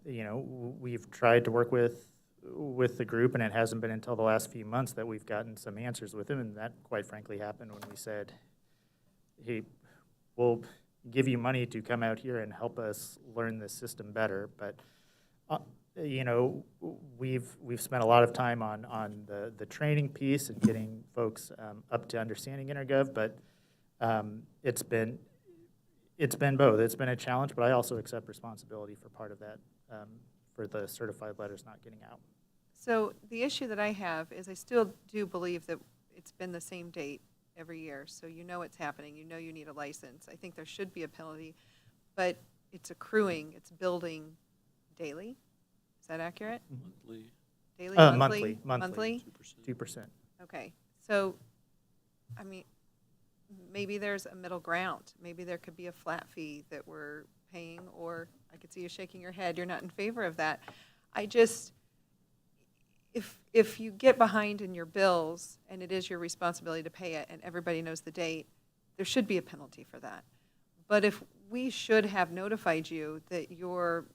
we've tried to work with the group, and it hasn't been until the last few months that we've gotten some answers with them, and that quite frankly happened when we said, hey, we'll give you money to come out here and help us learn this system better. But you know, we've spent a lot of time on the training piece and getting folks up to understanding InterGov, but it's been both. It's been a challenge, but I also accept responsibility for part of that, for the certified letters not getting out. So the issue that I have is I still do believe that it's been the same date every year, so you know it's happening, you know you need a license. I think there should be a penalty, but it's accruing, it's building daily. Is that accurate? Monthly. Daily, Monthly. 2%. Okay, so, I mean, maybe there's a middle ground. Maybe there could be a flat fee that we're paying, or I could see you shaking your head, you're not in favor of that. I just, if you get behind in your bills and it is your responsibility to pay it and everybody knows the date, there should be a penalty for that. But if we should have notified you that you're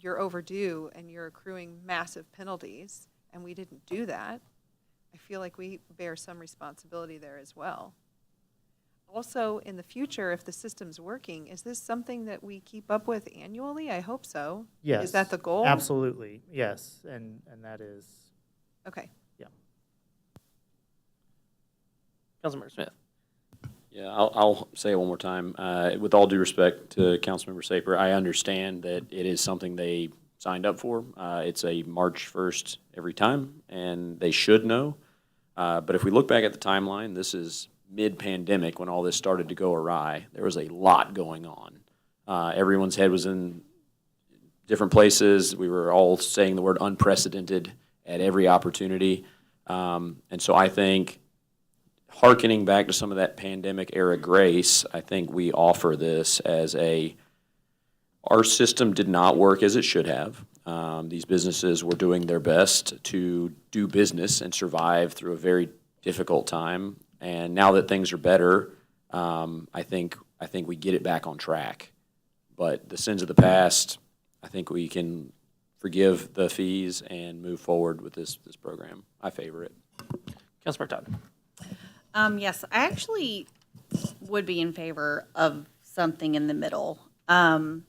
overdue and you're accruing massive penalties, and we didn't do that, I feel like we bear some responsibility there as well. Also, in the future, if the system's working, is this something that we keep up with annually? I hope so. Yes. Is that the goal? Absolutely, yes, and that is. Okay. Yeah. Councilmember Smith. Yeah, I'll say it one more time. With all due respect to Councilmember Saper, I understand that it is something they signed up for. It's a March 1st every time, and they should know. But if we look back at the timeline, this is mid-pandemic when all this started to go awry. There was a lot going on. Everyone's head was in different places. We were all saying the word unprecedented at every opportunity. And so I think, hearkening back to some of that pandemic era grace, I think we offer this as our system did not work as it should have. These businesses were doing their best to do business and survive through a very difficult time. And now that things are better, I think we get it back on track. But the sins of the past, I think we can forgive the fees and move forward with this program. I favor it. Councilmember Todd. Yes, I actually would be in favor of something in the middle. I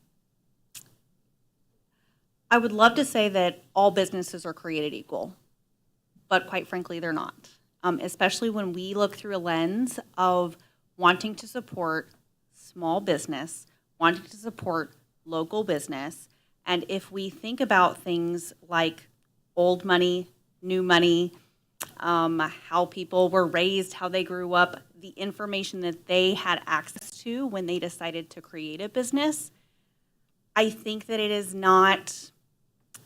would love to say that all businesses are created equal, but quite frankly, they're not. Especially when we look through a lens of wanting to support small business, wanting to support local business, and if we think about things like old money, new money, how people were raised, how they grew up, the information that they had access to when they decided to create a business, I think that it is not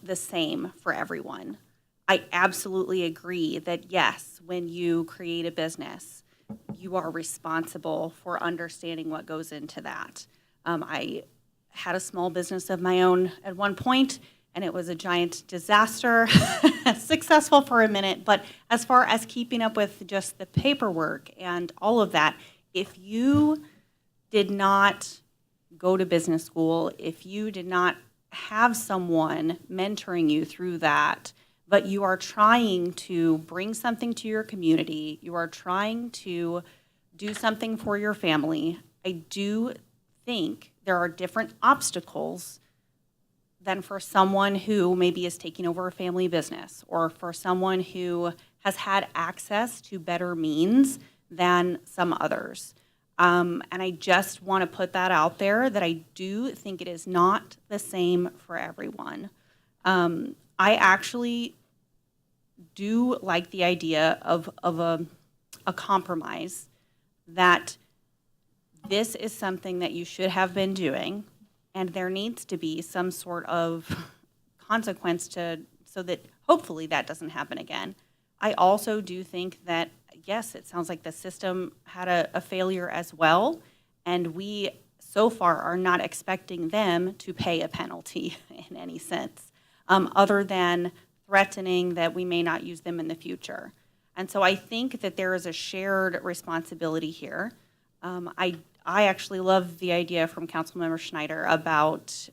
the same for everyone. I absolutely agree that yes, when you create a business, you are responsible for understanding what goes into that. I had a small business of my own at one point, and it was a giant disaster, successful for a minute, but as far as keeping up with just the paperwork and all of that, if you did not go to business school, if you did not have someone mentoring you through that, but you are trying to bring something to your community, you are trying to do something for your family, I do think there are different obstacles than for someone who maybe is taking over a family business, or for someone who has had access to better means than some others. And I just want to put that out there, that I do think it is not the same for everyone. I actually do like the idea of a compromise, that this is something that you should have been doing, and there needs to be some sort of consequence so that hopefully that doesn't happen again. I also do think that, yes, it sounds like the system had a failure as well, and we so far are not expecting them to pay a penalty in any sense, other than threatening that we may not use them in the future. And so I think that there is a shared responsibility here. I actually love the idea from Councilmember Schneider about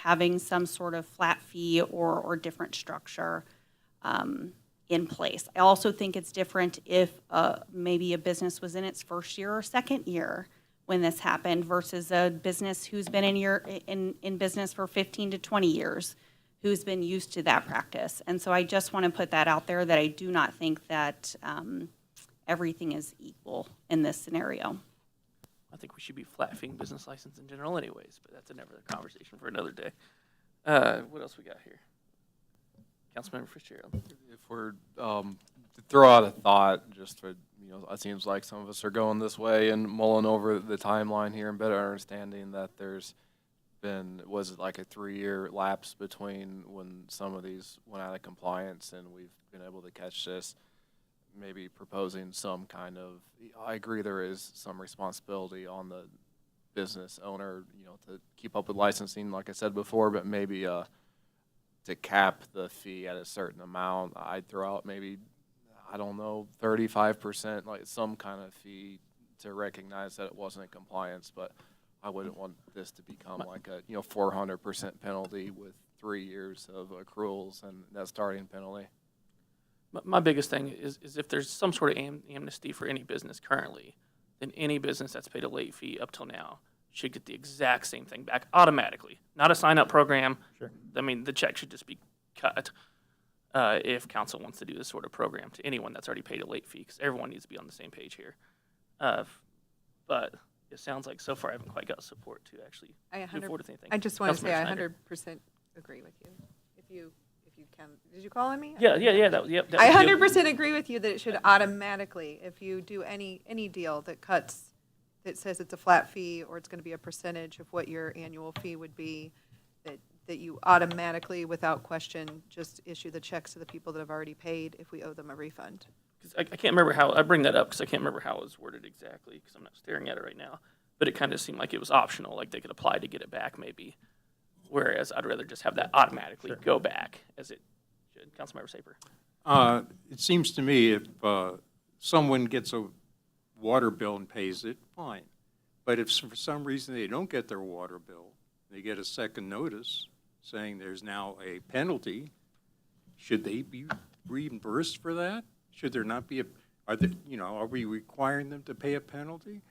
having some sort of flat fee or different structure in place. I also think it's different if maybe a business was in its first year or second year when this happened versus a business who's been in business for 15 to 20 years. who's been used to that practice. And so I just want to put that out there, that I do not think that everything is equal in this scenario. I think we should be flat feeing business license in general anyways, but that's another conversation for another day. What else we got here? Councilmember Fitzgerald. If we're, to throw out a thought, just for, it seems like some of us are going this way and mulling over the timeline here and better understanding that there's been, was it like a 3-year lapse between when some of these went out of compliance and we've been able to catch this, maybe proposing some kind of, I agree there is some responsibility on the business owner, to keep up with licensing, like I said before, but maybe to cap the fee at a certain amount. I'd throw out maybe, I don't know, 35%, like some kind of fee to recognize that it wasn't in compliance, but I wouldn't want this to become like a 400% penalty with 3 years of accruals and that starting penalty. My biggest thing is if there's some sort of amnesty for any business currently, then any business that's paid a late fee up till now should get the exact same thing back automatically. Not a sign-up program. Sure. I mean, the check should just be cut if council wants to do this sort of program to anyone that's already paid a late fee, because everyone needs to be on the same page here. But it sounds like so far I haven't quite got support to actually move forward with anything. I just want to say I Councilmember 100% agree with you. If you can, did you call on me? Yeah. That was I you. 100% agree with you that it should automatically, if you do any deal that cuts, that says it's a flat fee or it's going to be a percentage of what your annual fee would be, that you automatically, without question, just issue the checks to the people that have already paid if we owe them a refund. 'Cause I can't remember how, I bring that up because I can't remember how it was worded exactly because I'm not staring at it right now. But it kind of seemed like it was optional, like they could apply to get it back maybe. Whereas I'd rather just have that automatically go back as it should. Councilmember Saper. It seems to me if someone gets a water bill and pays it, fine. But if for some reason they don't get their water bill, they get a second notice saying there's now a penalty, should they be reimbursed for that? Should there not be are we requiring them to pay a penalty?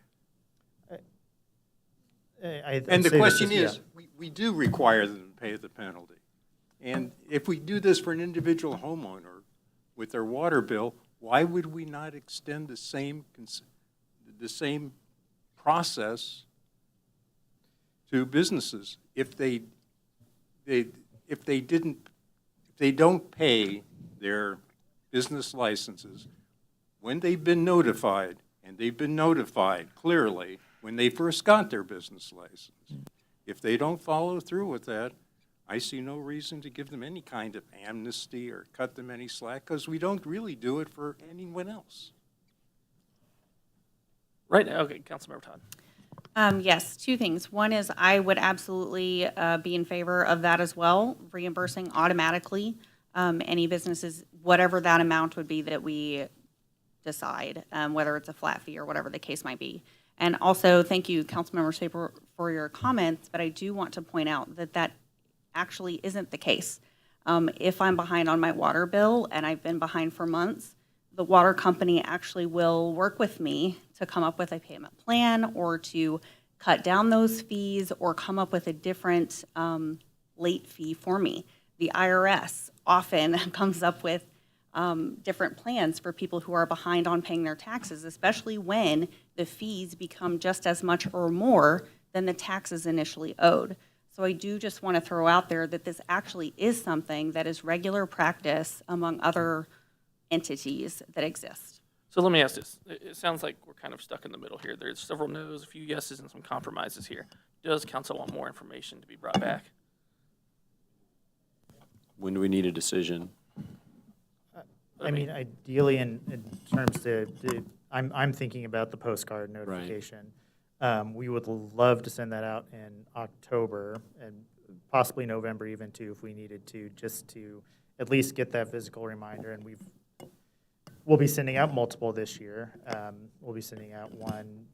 And the question is, we do require them to pay the penalty. And if we do this for an individual homeowner with their water bill, why would we not extend the same process to businesses if they don't pay their business licenses when they've been notified, and they've been notified clearly when they first got their business license. If they don't follow through with that, I see no reason to give them any kind of amnesty or cut them any slack, because we don't really do it for anyone else. Right. Okay. Councilmember Todd. Yes, two things. One is I would absolutely be in favor of that as well, reimbursing automatically any businesses, whatever that amount would be that we decide, whether it's a flat fee or whatever the case might be. And also, thank you, Councilmember Saper, for your comments, but I do want to point out that that actually isn't the case. If I'm behind on my water bill, and I've been behind for months, the water company actually will work with me to come up with a payment plan or to cut down those fees or come up with a different late fee for me. The IRS often comes up with different plans for people who are behind on paying their taxes, especially when the fees become just as much or more than the taxes initially owed. So I do just want to throw out there that this actually is something that is regular practice among other entities that exist. So let me ask this. It sounds like we're kind of stuck in the middle here. There's several no's, a few yeses, and some compromises here. Does council want more information to be brought back? When do we need a decision? I mean, ideally, in terms of, I'm thinking about the postcard notification. We would love to send that out in October and possibly November even too, if we needed to, just to at least get that physical reminder. And we'll be sending out multiple this year. We'll be sending out one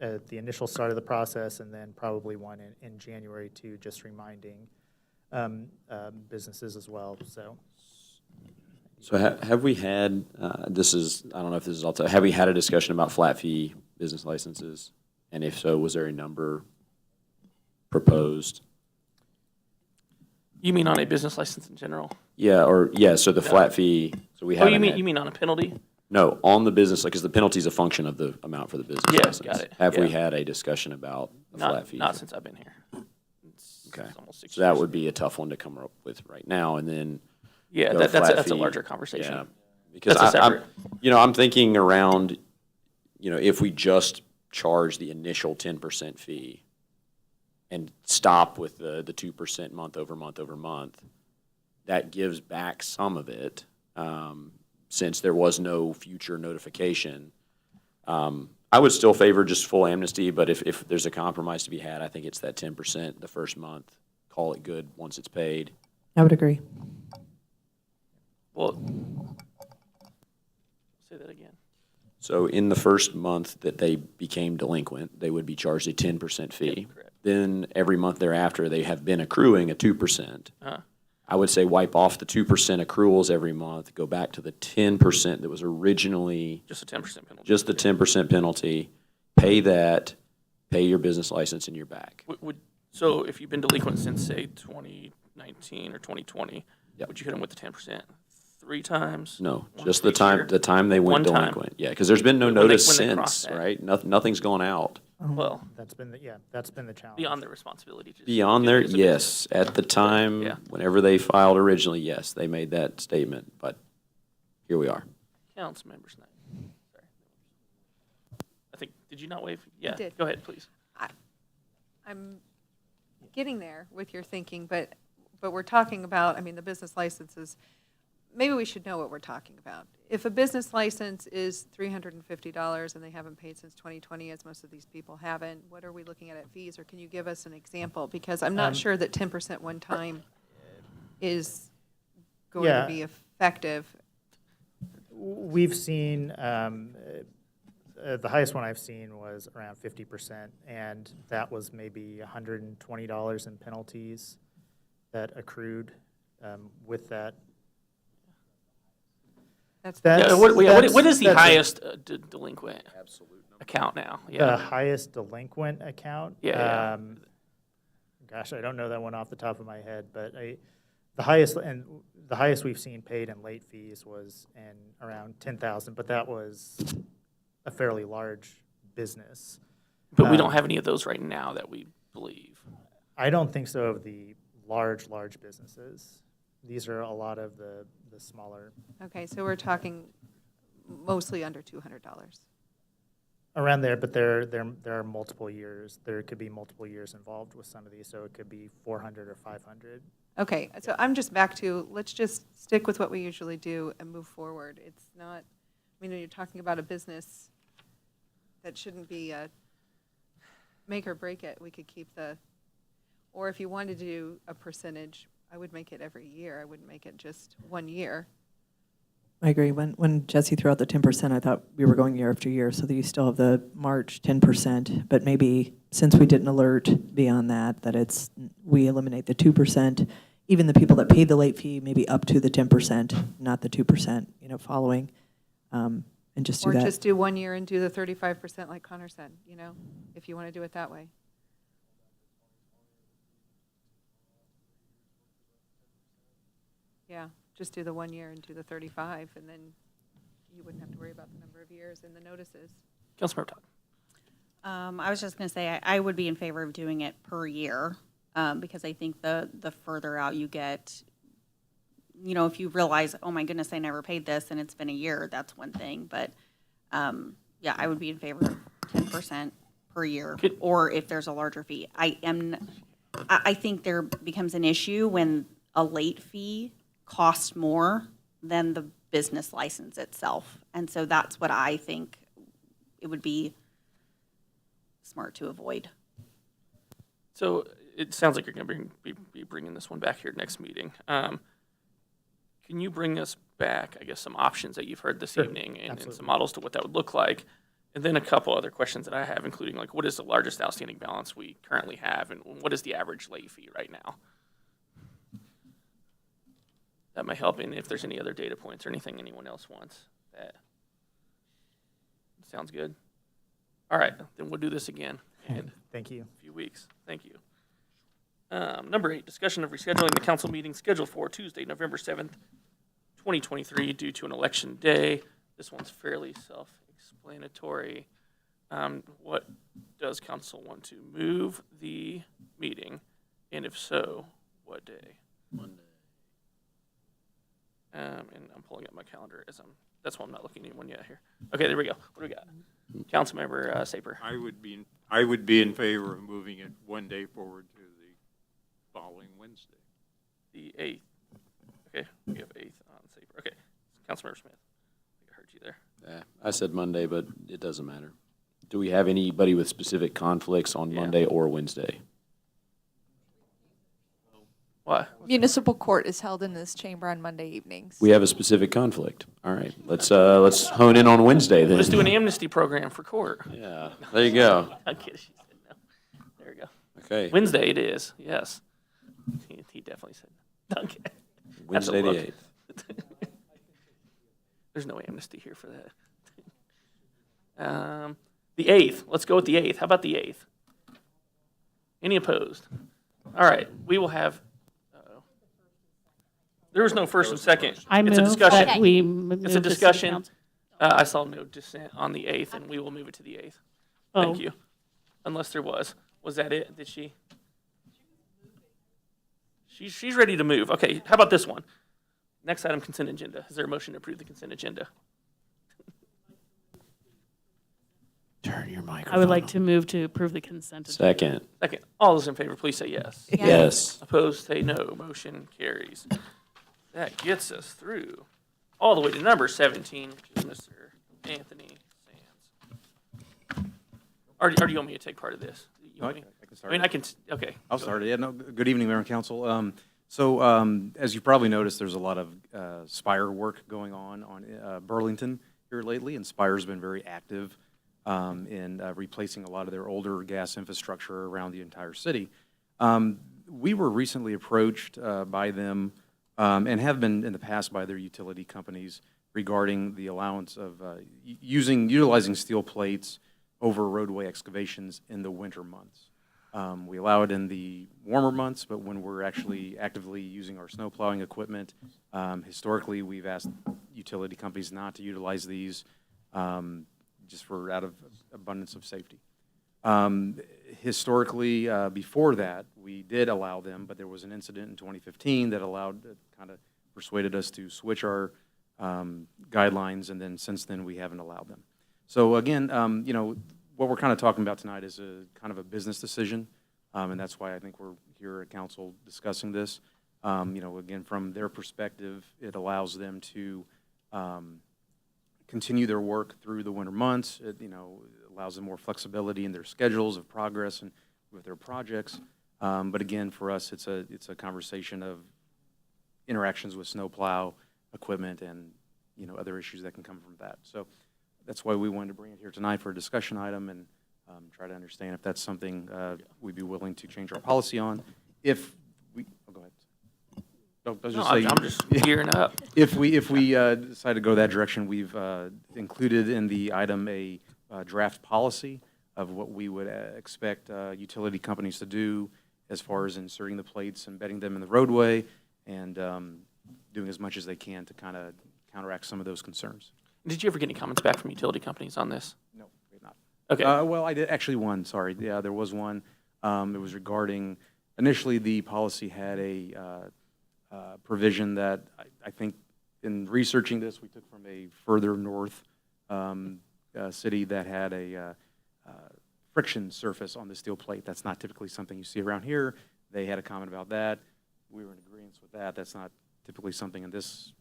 at the initial start of the process, and then probably one in January too, just reminding businesses as well. So have we had, I don't know if this is all, have we had a discussion about flat fee business licenses? And if so, was there a number proposed? You mean on a business license in general? Yeah, so the flat fee, so we Oh, haven't you mean, had- you mean on a penalty? No, on the business, because the penalty is a function of the amount for the business Yeah, license. got it. Have we Yeah. had a discussion about the flat fee? Not since I've been here. Okay, It's almost 6 so that years. would be a tough one to come up with right now, and then. Yeah, go that's flat a fee. larger conversation. Yeah, because That's a I'm, separate- I'm thinking around, if we just charge the initial 10% fee and stop with the 2% month over month over month, that gives back some of it, since there was no future notification. I would still favor just full amnesty, but if there's a compromise to be had, I think it's that 10% the first month. Call it good once it's paid. I would agree. Well, say that again. So in the first month that they became delinquent, they would be charged a 10% fee. Then every month thereafter, they have been accruing a 2%. I would say wipe off the 2% accruals every month, go back to the 10% that was originally. Just a 10% penalty. Just the 10% penalty, pay that, pay your business license, and you're back. So if you've been delinquent since, say, 2019 or 2020, would you hit them with the 10%? 3 times? No, Once just each year? the time they went One time? delinquent. Yeah, because there's been no When they notice cross since, that. right? Nothing's gone out. Well, That's been the challenge. beyond their responsibility. to Beyond do their, it as a yes, at the time, Yeah. whenever they filed originally, yes, they made that statement, but here we are. Councilmember Snyder. Sorry. I think, did you not waive? Yeah, did. go ahead, please. I'm getting there with your thinking, but we're talking about, the business licenses, maybe we should know what we're talking about. If a business license is $350 and they haven't paid since 2020, as most of these people haven't, what are we looking at fees, or can you give us an example? Because I'm not sure that 10% one time is going Yeah. to be effective. We've seen, the highest one I've seen was around 50%, and that was maybe $120 in penalties that accrued with that. Yeah, what is the that's highest delinquent account now? The Yeah. highest delinquent account? Yeah. Gosh, I don't know that one off the top of my head, but the highest we've seen paid in late fees was in around 10,000, but that was a fairly large business. But we don't have any of those right now that we believe. I don't think so of the large businesses. These are a lot of the smaller. Okay, so we're talking mostly under $200. Around there, but there are multiple years. There could be multiple years involved with some of these, so it could be 400 or 500. Okay, so I'm just back to, let's just stick with what we usually do and move forward. It's not, you're talking about a business that shouldn't be a make or break it. We could keep or if you wanted to do a percentage, I would make it every year. I wouldn't make it just 1 year. I agree. When Jesse threw out the 10%, I thought we were going year after year, so that you still have the March 10%, but maybe since we didn't alert beyond that we eliminate the 2%, even the people that paid the late fee, maybe up to the 10%, not the 2%, following, and just do Or that. just do 1 year and do the 35% like Connor said, if you want to do it that way. Yeah, just do the 1 year and do the 35, and then you wouldn't have to worry about the number of years and the notices. Councilmember Todd. I was just going to say, I would be in favor of doing it per year, because I think the further out you get, if you realize, oh my goodness, I never paid this and it's been a year, that's one thing. But yeah, I would be in favor of 10% per year, or if there's a larger fee. I think there becomes an issue when a late fee costs more than the business license itself. And so that's what I think it would be smart to avoid. So it sounds like you're going to be bringing this one back here next meeting. Can you bring us back, I guess, some options that you've heard this evening and some models to what that would look like? And then a couple other questions that I have, including like what is the largest outstanding balance we currently have, and what is the average late fee right now? That might help, and if there's any other data points or anything anyone else wants. That sounds good. All right, then we'll do this again. And Thank you. a few weeks. Thank you. Number 8, discussion of rescheduling the council meeting scheduled for Tuesday, November 7th, 2023, due to an election day. This one's fairly self-explanatory. What does council want to move the meeting? And if so, what day? Monday. And I'm pulling up my calendar that's why I'm not looking at anyone yet here. Okay, there we go. What do we got? Councilmember Saper. I would be in favor of moving it one day forward to the following Wednesday. The 8th. Okay, we have 8th on Saper. Okay, Councilmember Smith. I think I heard you there. Yeah, I said Monday, but it doesn't matter. Do we have anybody with specific conflicts on Monday or Wednesday? Why? Municipal court is held in this chamber on Monday evenings. We have a specific conflict. All right, let's hone in on Wednesday then. Let's do an amnesty program for court. Yeah, there you go. I'm kidding. She said no. There we go. Okay. Wednesday it is. Yes. He definitely said no. Okay. Wednesday the 8th. There's no amnesty here for that. The 8th. Let's go with the 8th. How about the 8th? Any opposed? All right. We will have. There was no first and second. I It's a move discussion. that we move It's a the city discussion. council. I saw no dissent on the 8th, and we will move it to the 8th. Thank Oh. you. Unless there was. Was that it? Did she? She's ready to move. Okay, how about this one? Next item, consent agenda. Is there a motion to approve the consent agenda? Turn your microphone I would like on. to move to approve the consent agenda. Second. Second. All those in favor, please say yes. Yes. Opposed, say no. Motion carries. That gets us through all the way to number 17, which is Mr. Anthony Sands. Or do you want me to take part of this? You want me? I can start. I mean, I can, okay. I'll Go start. ahead. Yeah, no, good evening, Mayor and Council. As you probably noticed, there's a lot of Spire work going on Burlington here lately, and Spire's been very active in replacing a lot of their older gas infrastructure around the entire city. We were recently approached by them and have been in the past by their utility companies regarding the allowance of utilizing steel plates over roadway excavations in the winter months. We allow it in the warmer months, but when we're actually actively using our snow plowing equipment, historically, we've asked utility companies not to utilize these just out of abundance of safety. Historically, before that, we did allow them, but there was an incident in 2015 that kind of persuaded us to switch our guidelines, and then since then, we haven't allowed them. So again, what we're kind of talking about tonight is a kind of a business decision, and that's why I think we're here at council discussing this. Again, from their perspective, it allows them to continue their work through the winter months. It allows them more flexibility in their schedules of progress and with their projects. But again, for us, it's a conversation of interactions with snowplow equipment and other issues that can come from that. So that's why we wanted to bring it here tonight for a discussion item and try to understand if that's something we'd be willing to change our policy on. If we, go ahead. I'm just gearing up. If we decide to go that direction, we've included in the item a draft policy of what we would expect utility companies to do as far as inserting the plates, embedding them in the roadway, and doing as much as they can to kind of counteract some of those concerns. Did you ever get any comments back from utility companies on this? No, we have not. Okay. Well, I did, actually one, sorry. Yeah, there was one. It was regarding, initially the policy had a provision that I think in researching this, we took from a further north city that had a friction surface on the steel plate. That's not typically something you see around here. They had a comment about that. We were in agreement with that. That's not typically something in this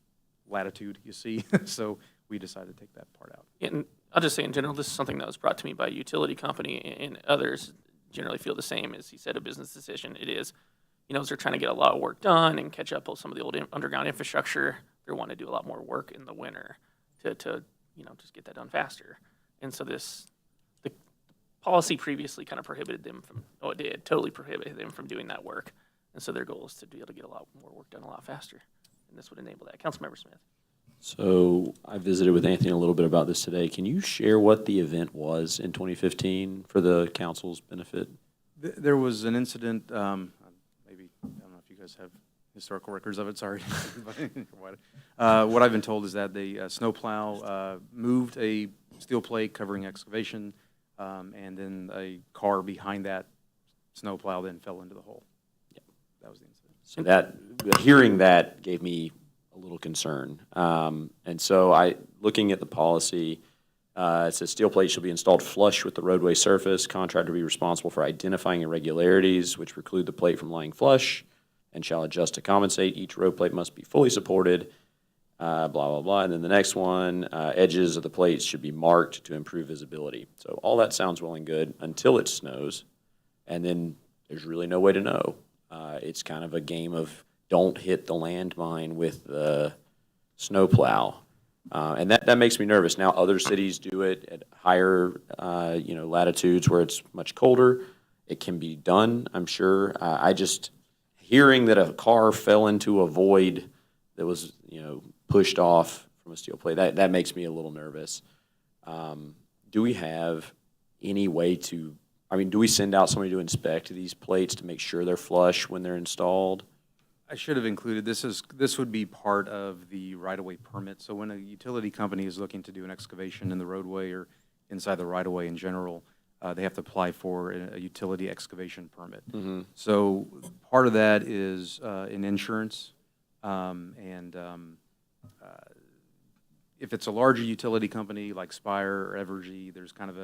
latitude you see. So we decided to take that part out. And I'll just say in general, this is something that was brought to me by a utility company, and others generally feel the same. As he said, a business decision. It is, as they're trying to get a lot of work done and catch up with some of the old underground infrastructure, they're wanting to do a lot more work in the winter to just get that done faster. And so the policy previously kind of prohibited them from, it did, totally prohibited them from doing that work. And so their goal is to be able to get a lot more work done a lot faster. And this would enable that. Councilmember Smith. So I visited with Anthony a little bit about this today. Can you share what the event was in 2015 for the council's benefit? There was an incident, I guys have historical records of it, sorry. What I've been told is that the snowplow moved a steel plate covering excavation, and then a car behind that snowplow then fell into the hole. Yeah, that was the incident. So hearing that gave me a little concern. And so looking at the policy, it says steel plate shall be installed flush with the roadway surface. Contractor be responsible for identifying irregularities which preclude the plate from lying flush and shall adjust to compensate. Each road plate must be fully supported, blah, blah, blah. And then the next one, edges of the plates should be marked to improve visibility. So all that sounds well and good until it snows, and then there's really no way to know. It's kind of a game of don't hit the landmine with the snowplow. And that makes me nervous. Now, other cities do it at higher, latitudes where it's much colder. It can be done, I'm sure. Hearing that a car fell into a void that was, pushed off from a steel plate, that makes me a little nervous. Do we have any way do we send out somebody to inspect these plates to make sure they're flush when they're installed? I should have included, this would be part of the right-of-way permit. So when a utility company is looking to do an excavation in the roadway or inside the right-of-way in general, they have to apply for a utility excavation permit. Mm-hmm. So part of that is in insurance, if it's a larger utility company like Spire or Evergy, there's kind of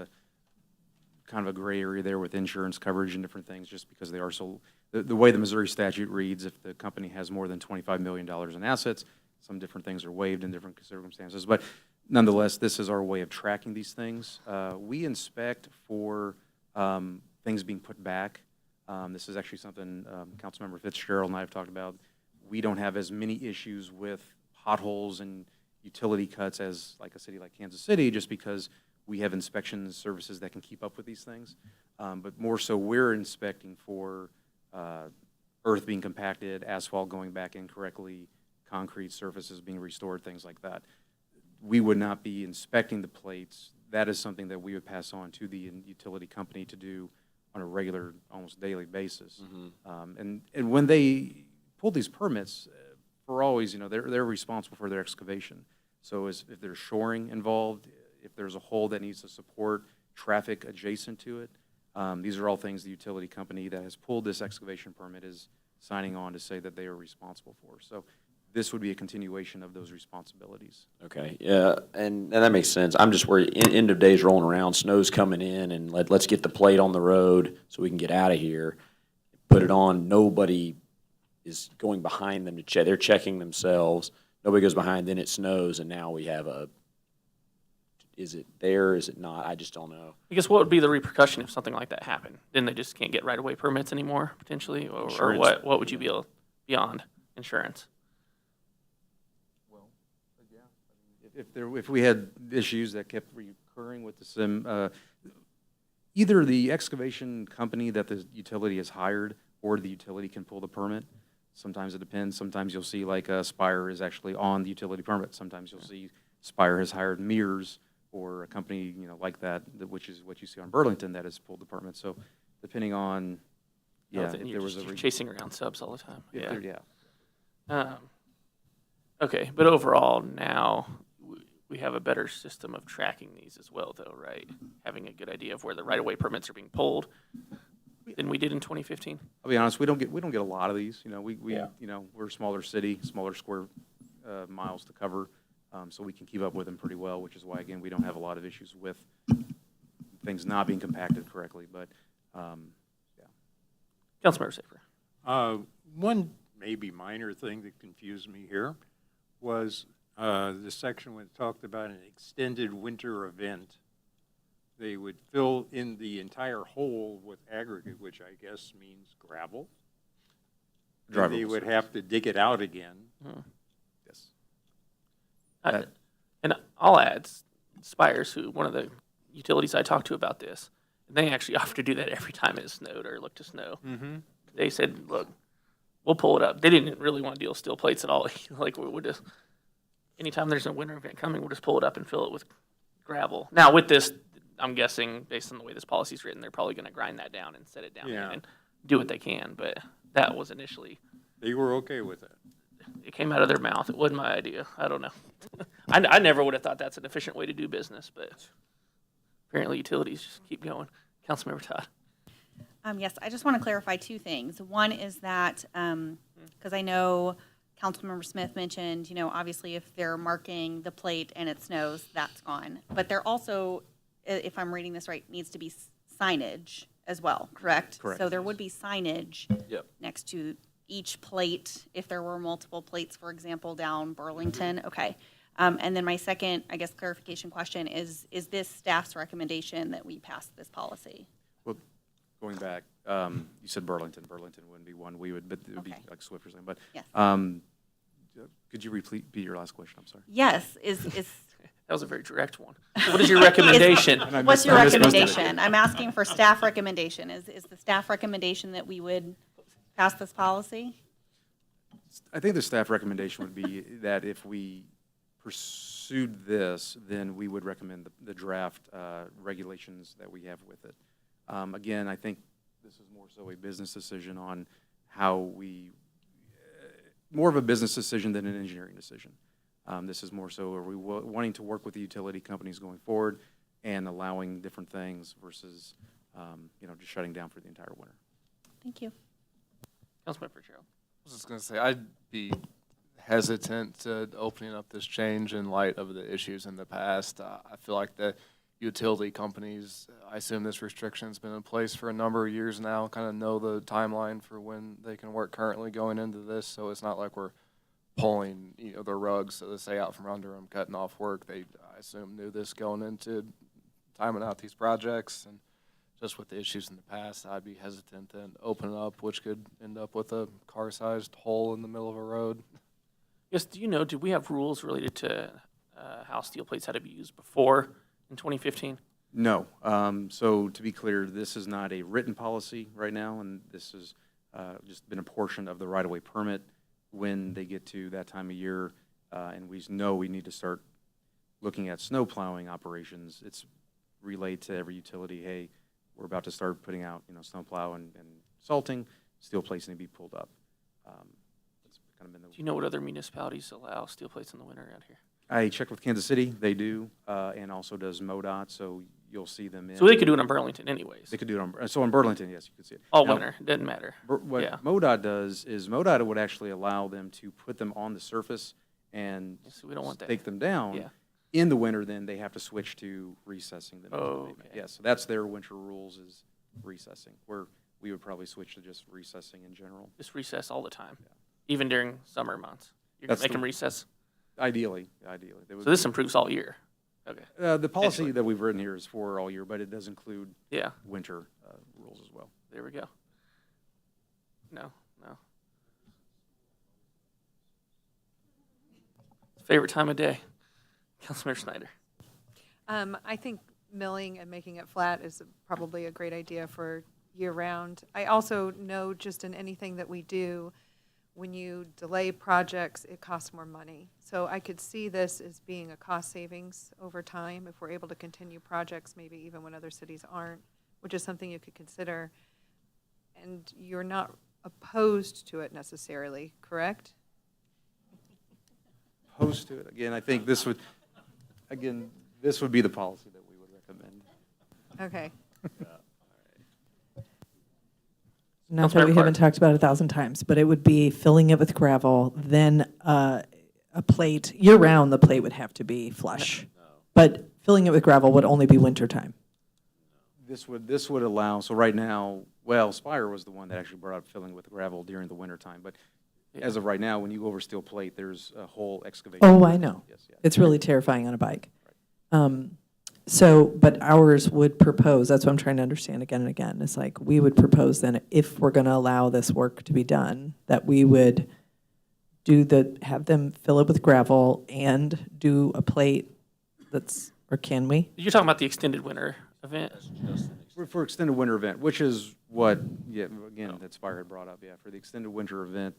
a gray area there with insurance coverage and different things, just because they are so. The way the Missouri statute reads, if the company has more than $25 million in assets, some different things are waived in different circumstances. But nonetheless, this is our way of tracking these things. We inspect for things being put back. This is actually something Councilmember Fitzgerald and I have talked about. We don't have as many issues with potholes and utility cuts as like a city like Kansas City, just because we have inspection services that can keep up with these things. But more so, we're inspecting for earth being compacted, asphalt going back incorrectly, concrete surfaces being restored, things like that. We would not be inspecting the plates. That is something that we would pass on to the utility company to do on a regular, almost daily basis. Mm-hmm. And when they pull these permits, for always, they're responsible for their excavation. So if there's shoring involved, if there's a hole that needs to support traffic adjacent to it, these are all things the utility company that has pulled this excavation permit is signing on to say that they are responsible for. So this would be a continuation of those responsibilities. Okay, yeah, and that makes sense. I'm just worried, end of day's rolling around, snow's coming in, and let's get the plate on the road so we can get out of here. Put it on, nobody is going behind them to check. They're checking themselves. Nobody goes behind, then it snows, and now we have is it there, is it not? I just don't know. I guess what would be the repercussion if something like that happened? Then they just can't get right-of-way permits anymore, potentially? Or what would you be beyond insurance? Well, yeah. If we had issues that kept recurring with the either the excavation company that the utility has hired or the utility can pull the permit. Sometimes it depends. Sometimes you'll see like Spire is actually on the utility permit. Sometimes you'll see Spire has hired Mears or a company, like that, which is what you see on Burlington that has pulled the permit. So depending on, You're chasing around subs all the time. Yeah. Okay, but overall now we have a better system of tracking these as well, though, right? Having a good idea of where the right-of-way permits are being pulled than we did in 2015. I'll be honest, we don't get a lot of these. We're a smaller city, smaller square miles to cover. So we can keep up with them pretty well, which is why, again, we don't have a lot of issues with things not being compacted correctly. But, yeah. Councilmember Safer. One maybe minor thing that confused me here was the section when it talked about an extended winter event. They would fill in the entire hole with aggregate, which I guess means gravel. And they would have to dig it out again. Yes. And I'll add, Spires, one of the utilities I talked to about this, they actually offer to do that every time it snowed or looked to snow. Mm-hmm. They said, look, we'll pull it up. They didn't really want to deal with steel plates at all. Like, we'll just, anytime there's a winter event coming, we'll just pull it up and fill it with gravel. Now, with this, I'm guessing, based on the way this policy is written, they're probably going to grind that down and set it down and do what they can. But that was initially They were okay with that. It came out of their mouth. It wasn't my idea. I don't know. I never would have thought that's an efficient way to do business, but apparently utilities just keep going. Councilmember Todd. Yes, I just want to clarify two things. One is that, because I know Councilmember Smith mentioned, obviously if they're marking the plate and it snows, that's gone. But there also, if I'm reading this right, needs to be signage as well, correct? Correct. So there would be signage Yep. next to each plate, if there were multiple plates, for example, down Burlington, okay. And then my second, I guess, clarification question is this staff's recommendation that we pass this policy? Well, going back, you said Burlington. Burlington wouldn't be one we would, but it would be Okay. like Swift or something. But Yes. could you repeat your last question? I'm sorry. Yes, That was a very direct one. What is your recommendation? What's your I missed most of it. recommendation? I'm asking for staff recommendation. Is the staff recommendation that we would pass this policy? I think the staff recommendation would be that if we pursued this, then we would recommend the draft regulations that we have with it. Again, I think this is more so a business decision on how we, more of a business decision than an engineering decision. This is more so, are we wanting to work with the utility companies going forward and allowing different things versus, just shutting down for the entire winter? Thank you. Councilmember Gerald. I was just going to say, I'd be hesitant to opening up this change in light of the issues in the past. I feel like the utility companies, I assume this restriction's been in place for a number of years now, kind of know the timeline for when they can work currently going into this, so it's not like we're pulling, the rug, so to say, out from under them, cutting off work. They, I assume, knew this going into timing out these projects, and just with the issues in the past, I'd be hesitant to open it up, which could end up with a car-sized hole in the middle of a road. Yes, do we have rules related to how steel plates had to be used before in 2015? No. So to be clear, this is not a written policy right now, and this has just been a portion of the right-of-way permit when they get to that time of year, and we know we need to start looking at snow plowing operations. It's relayed to every utility, hey, we're about to start putting out, snow plow and salting, steel plates need to be pulled up. That's kind of been the. Do you know what other municipalities allow steel plates in the winter around here? I checked with Kansas City, they do, and also does MoDOT, so you'll see them in. So they could do it in Burlington anyways. They could do it so in Burlington, yes, you could see it. All Now, winter, it doesn't matter. What Yeah. MoDOT does is MoDOT would actually allow them to put them on the surface and So we don't want that. take them down. Yeah. In the winter, then they have to switch to recessing them. into Oh, pavement. okay. Yes, so that's their winter rules is recessing, where we would probably switch to just recessing in general. Just recess all the time, even during summer months. You're That's going to make the- them recess? Ideally. They would- So this improves all year? Okay. The policy Essentially. that we've written here is for all year, but it does include Yeah. winter rules as well. There we go. No. Favorite time of day? Councilmember Snyder. I think milling and making it flat is probably a great idea for year-round. I also know just in anything that we do, when you delay projects, it costs more money. So I could see this as being a cost savings over time if we're able to continue projects, maybe even when other cities aren't, which is something you could consider. And you're not opposed to it necessarily, correct? Opposed to it, again, I think this would be the policy that we would recommend. Okay. Not that we haven't talked about it 1,000 times, but it would be filling it with gravel, then a plate, year-round, the plate would have to be flush. But filling it with gravel would only be wintertime. This would allow, so right now, well, Spire was the one that actually brought up filling with gravel during the wintertime, but as of right now, when you go over steel plate, there's a whole excavation. Oh, I know. Yes, yeah. It's really terrifying on a bike. But ours would propose, that's what I'm trying to understand again and again, it's like, we would propose then, if we're gonna allow this work to be done, that we would have them fill it with gravel and do a plate or can we? You're talking about the extended winter event? For extended winter event, which is what, again, that Spire had brought up, for the extended winter event.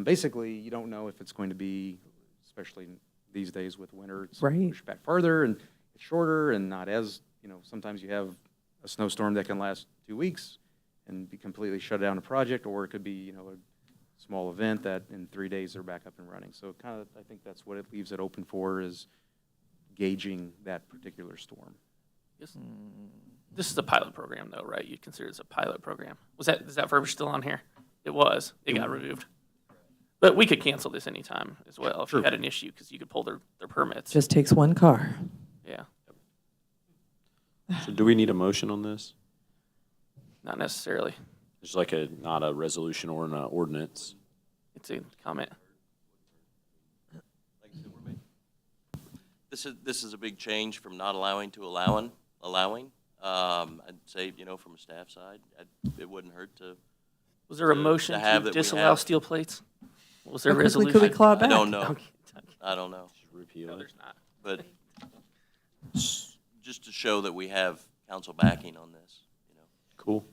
Basically, you don't know if it's going to be, especially these days with winter, it's Right. pushed back farther and it's shorter and not as, sometimes you have a snowstorm that can last 2 weeks and be completely shut down a project, or it could be, small event that in 3 days they're back up and running. So kind of, I think that's what it leaves it open for, is gauging that particular storm. Yes. This is a pilot program, though, right? You'd consider this a pilot program. Is that verbiage still on here? It was. It got removed. But we could cancel this anytime as well if you had an issue, because you could pull their permits. Just takes one car. Yeah, So do we need a motion on this? not necessarily. It's like not a resolution or an ordinance. It's a comment. This is a big change from not allowing to allowing. I'd say, from a staff side, it wouldn't hurt to. Was there a to motion have to that we disallow have. steel plates? Was there a How quickly resolution? could we claw it I back? don't know. Okay. I don't know. Repeal No, it. there's not. But just to show that we have council backing on this, Cool.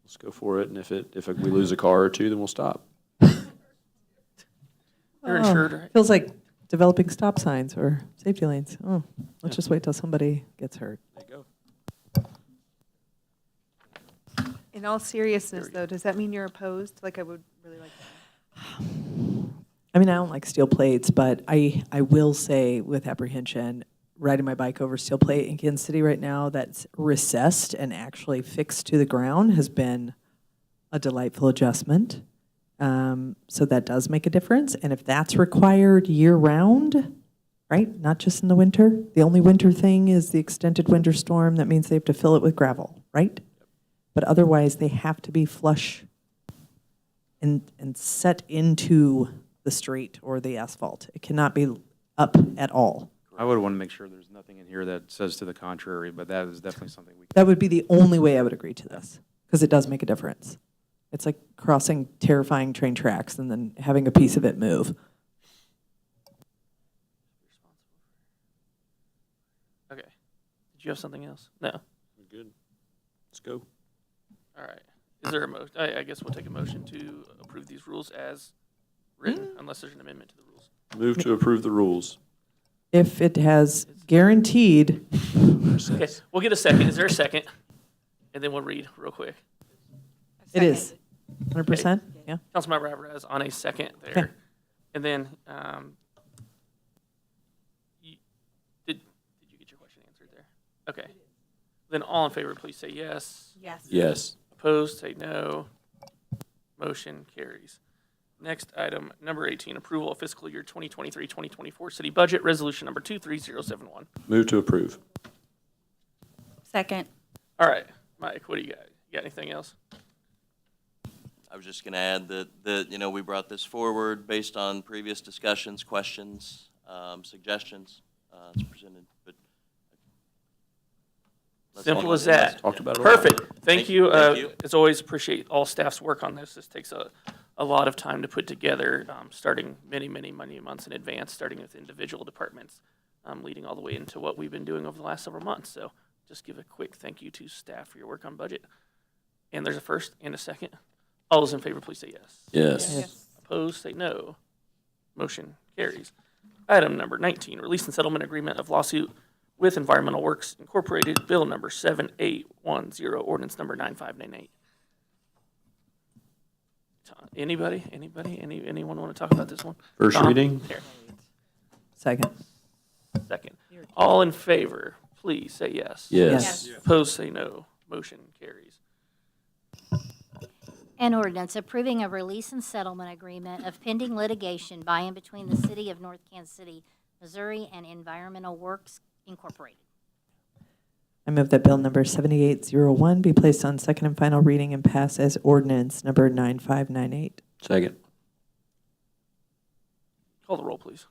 Let's go for it. And if we lose a car or two, then we'll stop. You're insured, right? Feels like developing stop signs or safety lanes. Oh, let's just wait till somebody gets hurt. There you go. In all seriousness, though, does that mean you're opposed? Like, I would really like that. I mean, I don't like steel plates, but I will say with apprehension, riding my bike over steel plate in Kansas City right now that's recessed and actually fixed to the ground has been a delightful adjustment. So that does make a difference. And if that's required year-round, right, not just in the winter, the only winter thing is the extended winter storm. That means they have to fill it with gravel, right? But otherwise, they have to be flush and set into the street or the asphalt. It cannot be up at all. I would want to make sure there's nothing in here that says to the contrary, but that is definitely something we. That would be the only way I would agree to this, because it does make a difference. It's like crossing terrifying train tracks and then having a piece of it move. Okay. Did you have something else? No. We're good. Let's go. All right. Is there a motion? I guess we'll take a motion to approve these rules as written, unless there's an amendment to the rules. Move to approve the rules. If it has guaranteed, Okay, we'll get a second. Is there a second? And then we'll read real quick. it is 100%, yeah. Councilmember Alvarez on a second there. Okay. And then, did you get your question answered there? Okay. Then all in favor, please say yes. Yes. Yes. Opposed, say no. Motion carries. Next item, number 18, approval of fiscal year 2023-2024 city budget, resolution number 23071. Move to approve. Second. All right, Mike, what do you got? You got anything else? I was just going to add that, we brought this forward based on previous discussions, questions, suggestions. It's presented, but. Simple as that. Talked about it a lot. Perfect. Thank you. Thank you. As always, appreciate all staff's work on this. This takes a lot of time to put together, starting many months in advance, starting with individual departments, leading all the way into what we've been doing over the last several months. So just give a quick thank you to staff for your work on budget. And there's a first and a second. All those in favor, please say yes. Yes. Opposed, say no. Motion carries. Item number 19, release and settlement agreement of lawsuit with Environmental Works Incorporated, bill number 7810, ordinance number 9598. Anyone want to talk about this one? First Tom? reading. Here, Second. second. All in favor, please say yes. Yes. Opposed, say no. Motion carries. An ordinance approving a release and settlement agreement of pending litigation by and between the City of North Kansas City, Missouri, and Environmental Works Incorporated. I move that bill number 7801 be placed on second and final reading and pass as ordinance number 9598. Second. Call the roll, please.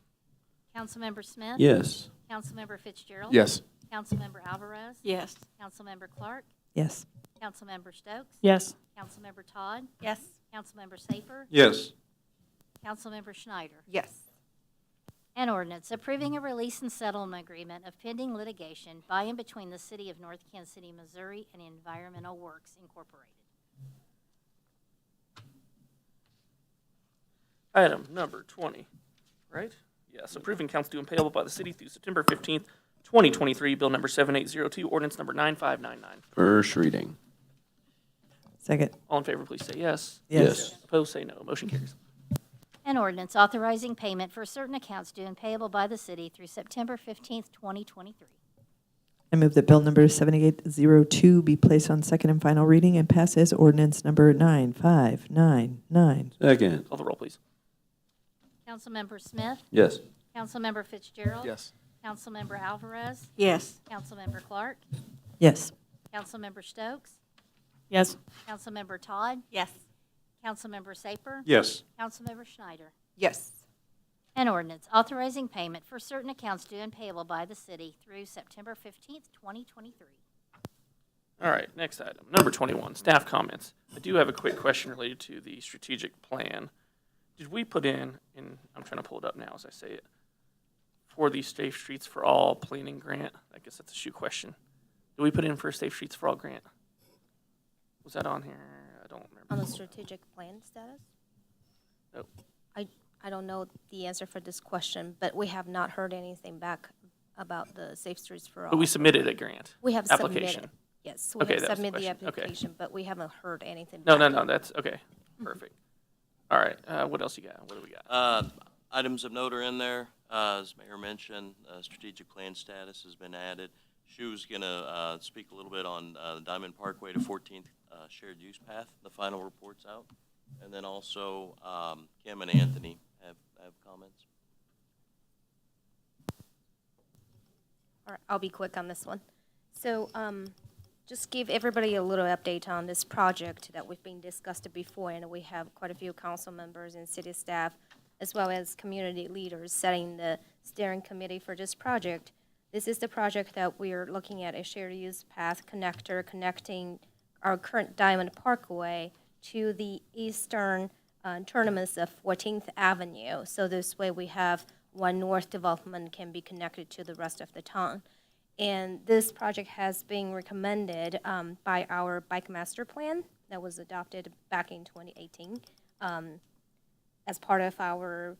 Councilmember Smith? Yes. Councilmember Fitzgerald? Yes. Councilmember Alvarez? Yes. Councilmember Clark? Yes. Councilmember Stokes? Yes. Councilmember Todd? Yes. Councilmember Safer? Yes. Councilmember Schneider? Yes. An ordinance approving a release and settlement agreement of pending litigation by and between the City of North Kansas City, Missouri, and Environmental Works Incorporated. Item number 20, right? Yes, approving accounts due and payable by the city through September 15th, 2023, bill number 7802, ordinance number 9599. First reading. Second. All in favor, please say yes. Yes. Opposed, say no. Motion carries. An ordinance authorizing payment for certain accounts due and payable by the city through September 15th, 2023. I move that bill number 7802 be placed on second and final reading and pass as ordinance number 9599. Second. Call the roll, please. Councilmember Smith? Yes. Councilmember Fitzgerald? Yes. Councilmember Alvarez? Yes. Councilmember Clark? Yes. Councilmember Stokes? Yes. Councilmember Todd? Yes. Councilmember Saper? Yes. Councilmember Schneider? Yes. An ordinance authorizing payment for certain accounts due and payable by the city through September 15th, 2023. All right, next item, number 21, staff comments. I do have a quick question related to the strategic plan. Did we put in, and I'm trying to pull it up now as I say it, for the Safe Streets for All planning grant? I guess that's a shoot question. Did we put in for a Safe Streets for All grant? Was that on here? I don't remember. On the strategic plan status? Nope. I don't know the answer for this question, but we have not heard anything back about the Safe Streets for All. But we submitted a grant We have application. submitted. Yes, we Okay, have that was the submitted the question. Okay. application, but we haven't heard anything No, back. that's, okay, perfect. All right, what else you got? What do we got? Items of note are in there. As Mayor mentioned, strategic plan status has been added. Shu's going to speak a little bit on the Diamond Parkway to 14th shared use path. The final report's out. And then also Kim and Anthony have comments. All right, I'll be quick on this one. So just give everybody a little update on this project that we've been discussed before, and we have quite a few council members and city staff, as well as community leaders setting the steering committee for this project. This is the project that we are looking at, a shared use path connector connecting our current Diamond Parkway to the eastern terminus of 14th Avenue. So this way we have one north development can be connected to the rest of the town. And this project has been recommended by our Bike Master Plan that was adopted back in 2018 as part of our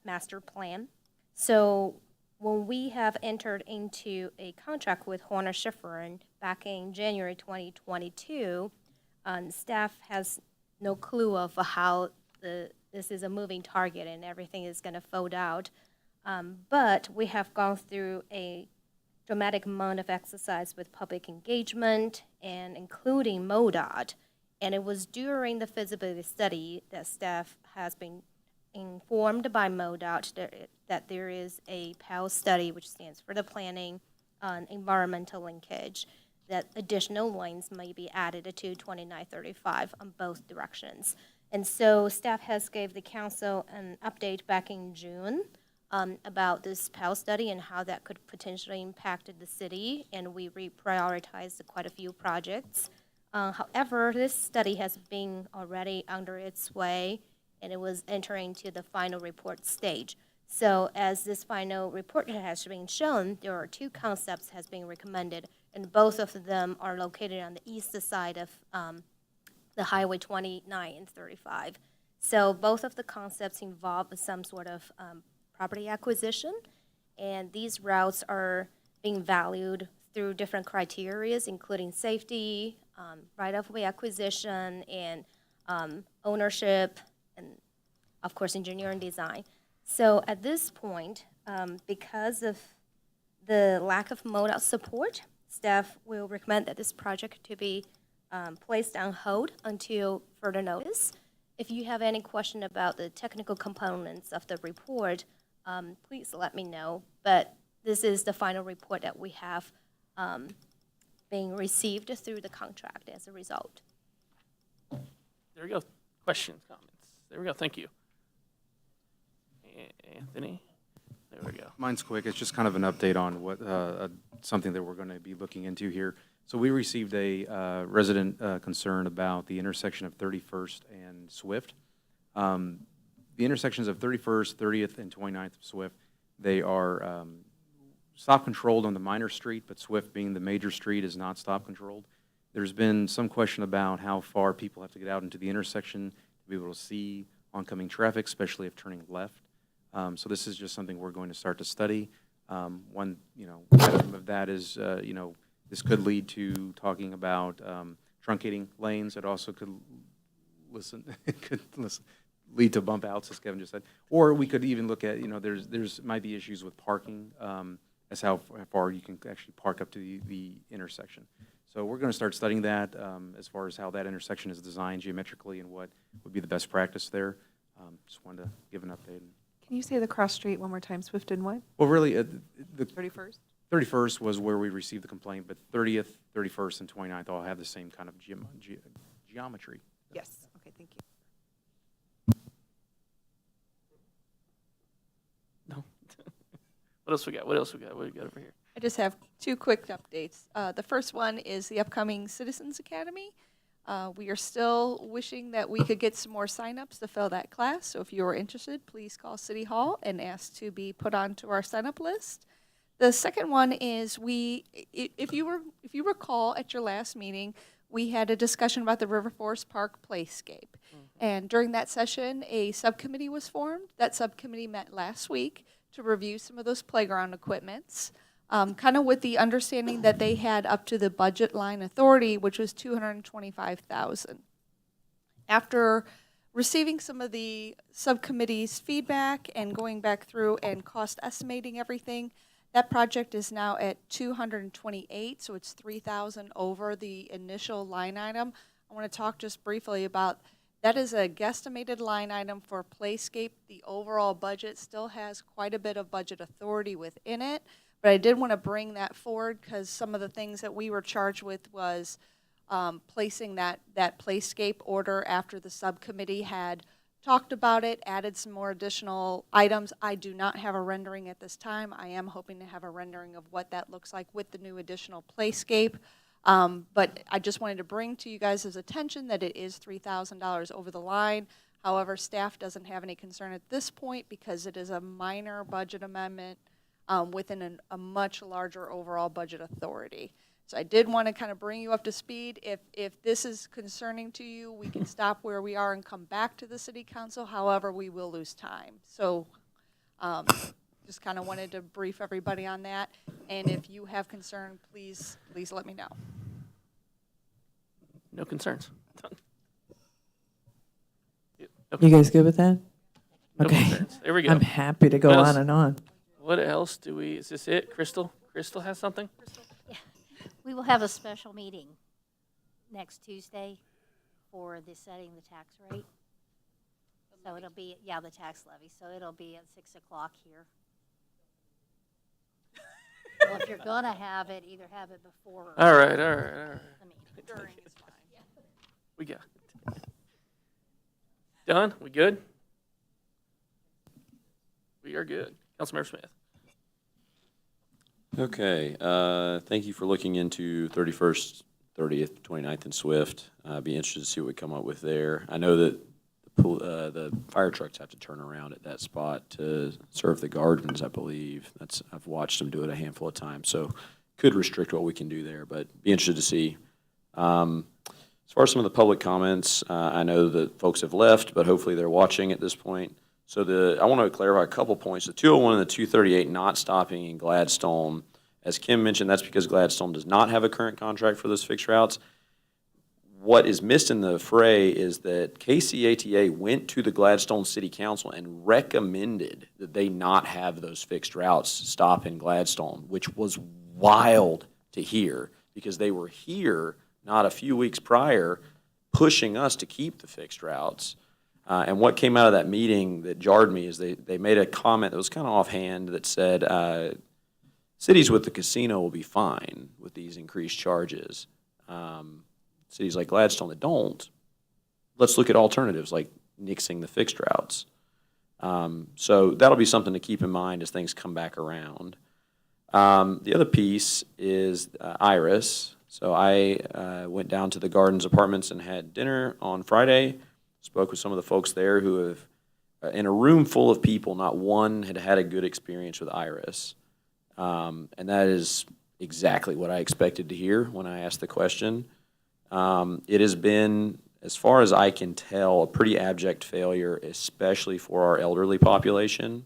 master plan. So when we have entered into a contract with Horner Schifrin back in January 2022, staff has no clue of how this is a moving target and everything is going to fold out. But we have gone through a dramatic amount of exercise with public engagement and including MoDOT. And it was during the feasibility study that staff has been informed by MoDOT that there is a PAL study, which stands for the Planning on Environmental Linkage, that additional lanes may be added to 2935 on both directions. And so staff has gave the council an update back in June about this PAL study and how that could potentially impact the city, and we reprioritized quite a few projects. However, this study has been already under its way, and it was entering to the final report stage. So as this final report has been shown, there are two concepts has been recommended, and both of them are located on the east side of the Highway 29 and 35. So both of the concepts involve some sort of property acquisition, and these routes are being valued through different criteria, including safety, right-of-way acquisition, and ownership, and of course engineering design. So at this point, because of the lack of MoDOT support, staff will recommend that this project to be placed on hold until further notice. If you have any question about the technical components of the report, please let me know. But this is the final report that we have being received through the contract as a result. There we go. Questions, comments? There we go. Thank you. Anthony? There we go. Mine's quick. It's just kind of an update on what something that we're going to be looking into here. So we received a resident concern about the intersection of 31st and Swift. The intersections of 31st, 30th, and 29th of Swift, they are stop controlled on the minor street, but Swift being the major street is not stop controlled. There's been some question about how far people have to get out into the intersection to be able to see oncoming traffic, especially if turning left. So this is just something we're going to start to study. One, item of that is, this could lead to talking about truncating lanes. It also could lead to bump outs, as Kevin just said. Or we could even look at, there's might be issues with parking, as how far you can actually park up to the intersection. So we're going to start studying that as far as how that intersection is designed geometrically and what would be the best practice there. Just wanted to give an update. Can you say the cross street one more time, Swift and what? Well, really, the 31st? 31st was where we received the complaint, but 30th, 31st, and 29th all have the same kind of geometry. Yes, okay, thank you. No. What else we got? What else we got? What do we got over here? I just have two quick updates. The first one is the upcoming Citizens Academy. We are still wishing that we could get some more signups to fill that class. So if you are interested, please call City Hall and ask to be put onto our sign-up list. The second one is if you recall at your last meeting, we had a discussion about the River Forest Park Playscape. And during that session, a subcommittee was formed. That subcommittee met last week to review some of those playground equipments, kind of with the understanding that they had up to the budget line authority, which was $225,000. After receiving some of the subcommittee's feedback and going back through and cost estimating everything, that project is now at 228, so it's 3,000 over the initial line item. I want to talk just briefly about that is a guesstimated line item for Playscape. The overall budget still has quite a bit of budget authority within it, but I did want to bring that forward because some of the things that we were charged with was placing that Playscape order after the subcommittee had talked about it, added some more additional items. I do not have a rendering at this time. I am hoping to have a rendering of what that looks like with the new additional Playscape. But I just wanted to bring to you guys' attention that it is $3,000 over the line. However, staff doesn't have any concern at this point because it is a minor budget amendment within a much larger overall budget authority. So I did want to kind of bring you up to speed. If this is concerning to you, we can stop where we are and come back to the city council. However, we will lose time. So just kind of wanted to brief everybody on that. And if you have concern, please let me know. No concerns. You guys good with that? No Okay. concerns. There we go. I'm happy to go What else? on and on. What else do we, is this it? Crystal has something? We will have a special meeting next Tuesday for the setting the tax rate. So it'll be, the tax levy. So it'll be at 6 o'clock here. Well, if you're gonna have it, either have it before. All right. the meeting. During is fine. We got it. Done? We good? We are good. Councilmember Smith. Okay, thank you for looking into 31st, 30th, 29th, and Swift. I'd be interested to see what we come up with there. I know that the fire trucks have to turn around at that spot to serve the gardens, I believe. I've watched them do it a handful of times, so could restrict what we can do there, but be interested to see. As far as some of the public comments, I know that folks have left, but hopefully they're watching at this point. So I want to clarify a couple points. The 201 and the 238 not stopping in Gladstone, as Kim mentioned, that's because Gladstone does not have a current contract for those fixed routes. What is missed in the fray is that KCATA went to the Gladstone City Council and recommended that they not have those fixed routes stop in Gladstone, which was wild to hear because they were here not a few weeks prior pushing us to keep the fixed routes. And what came out of that meeting that jarred me is they made a comment that was kind of offhand that said, cities with the casino will be fine with these increased charges. Cities like Gladstone that don't, let's look at alternatives like nixing the fixed routes. So that'll be something to keep in mind as things come back around. The other piece is Iris. So I went down to the Gardens Apartments and had dinner on Friday. Spoke with some of the folks there who have, in a room full of people, not one had had a good experience with Iris. And that is exactly what I expected to hear when I asked the question. It has been, as far as I can tell, a pretty abject failure, especially for our elderly population.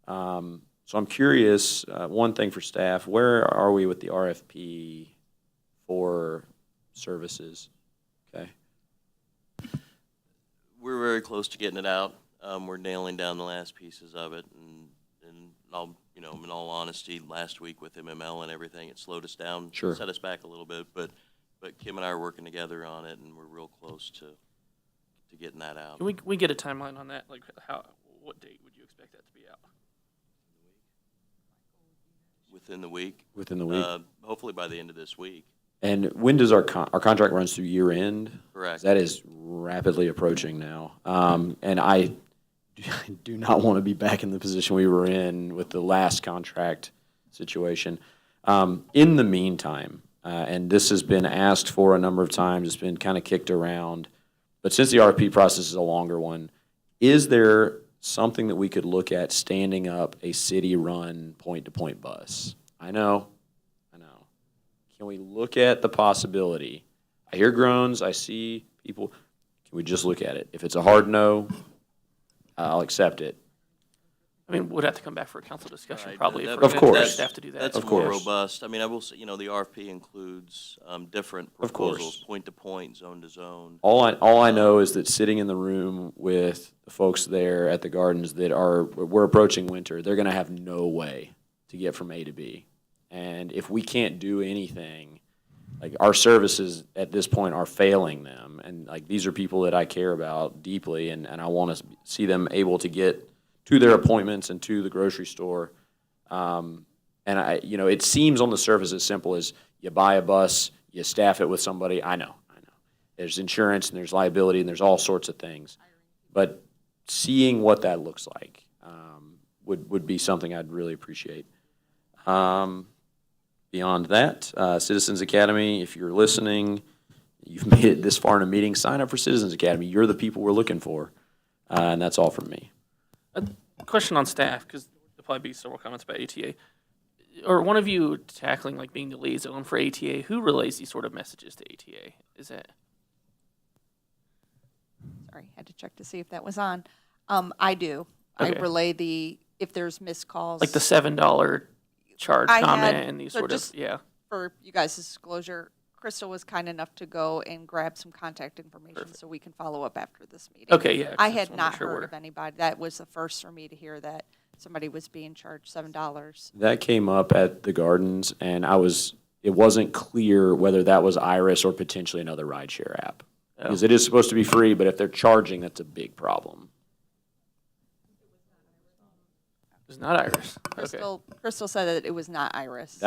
So I'm curious, one thing for staff, where are we with the RFP for services? Okay. we're very close to getting it out. We're nailing down the last pieces of it, and I'll, you know, in all honesty, last week with MML and everything, it slowed us down, Sure. set us back a little bit, but Kim and I are working together on it, and we're real close to getting that out. Can we get a timeline on that? Like, what date would you expect that to be out? Within the week. Within the week. Hopefully by the end of this week. And when does our contract runs through year end? Correct. That is rapidly approaching now. And I do not want to be back in the position we were in with the last contract situation. In the meantime, and this has been asked for a number of times, it's been kind of kicked around, but since the RFP process is a longer one, is there something that we could look at standing up a city-run point-to-point bus? I know. Can we look at the possibility? I hear groans, I see people. Can we just look at it? If it's a hard no, I'll accept it. I mean, we'd have to come back for a council discussion, Right, probably. that- If we're Of gonna course. ask staff to do that. That's Of more course. robust. I mean, I will say, you know, the RFP includes different Of course. proposals, point to point, zone to zone. All I know is that sitting in the room with the folks there at the gardens we're approaching winter, they're gonna have no way to get from A to B. And if we can't do anything, like, our services at this point are failing them. And like, these are people that I care about deeply, and I want to see them able to get to their appointments and to the grocery store. And it seems on the surface as simple as you buy a bus, you staff it with somebody. I know. There's insurance and there's liability and there's all sorts of things. But seeing what that looks like would be something I'd really appreciate. Beyond that, Citizens Academy, if you're listening, you've made it this far in a meeting, sign up for Citizens Academy. You're the people we're looking for. And that's all from me. A question on staff, because there'll probably be several comments about ATA. Or one of you tackling, like, being the liaison for ATA, who relays these sort of messages to ATA? Is that? Sorry, had to check to see if that was on. I do. Okay. I relay if there's missed calls. Like the $7 charge I comment had- and these so sort of, just yeah. For you guys' disclosure, Crystal was kind enough to go and grab some contact information so we can follow up after this meeting. Okay, yeah, 'cause I I just had wanna make not sure heard we're- of anybody. That was the first for me to hear that somebody was being charged $7. That came up at the gardens, and it wasn't clear whether that was Iris or potentially another rideshare app. Oh. Because it is supposed to be free, but if they're charging, that's a big problem. It's not Iris. Okay. Crystal said that it was not Iris.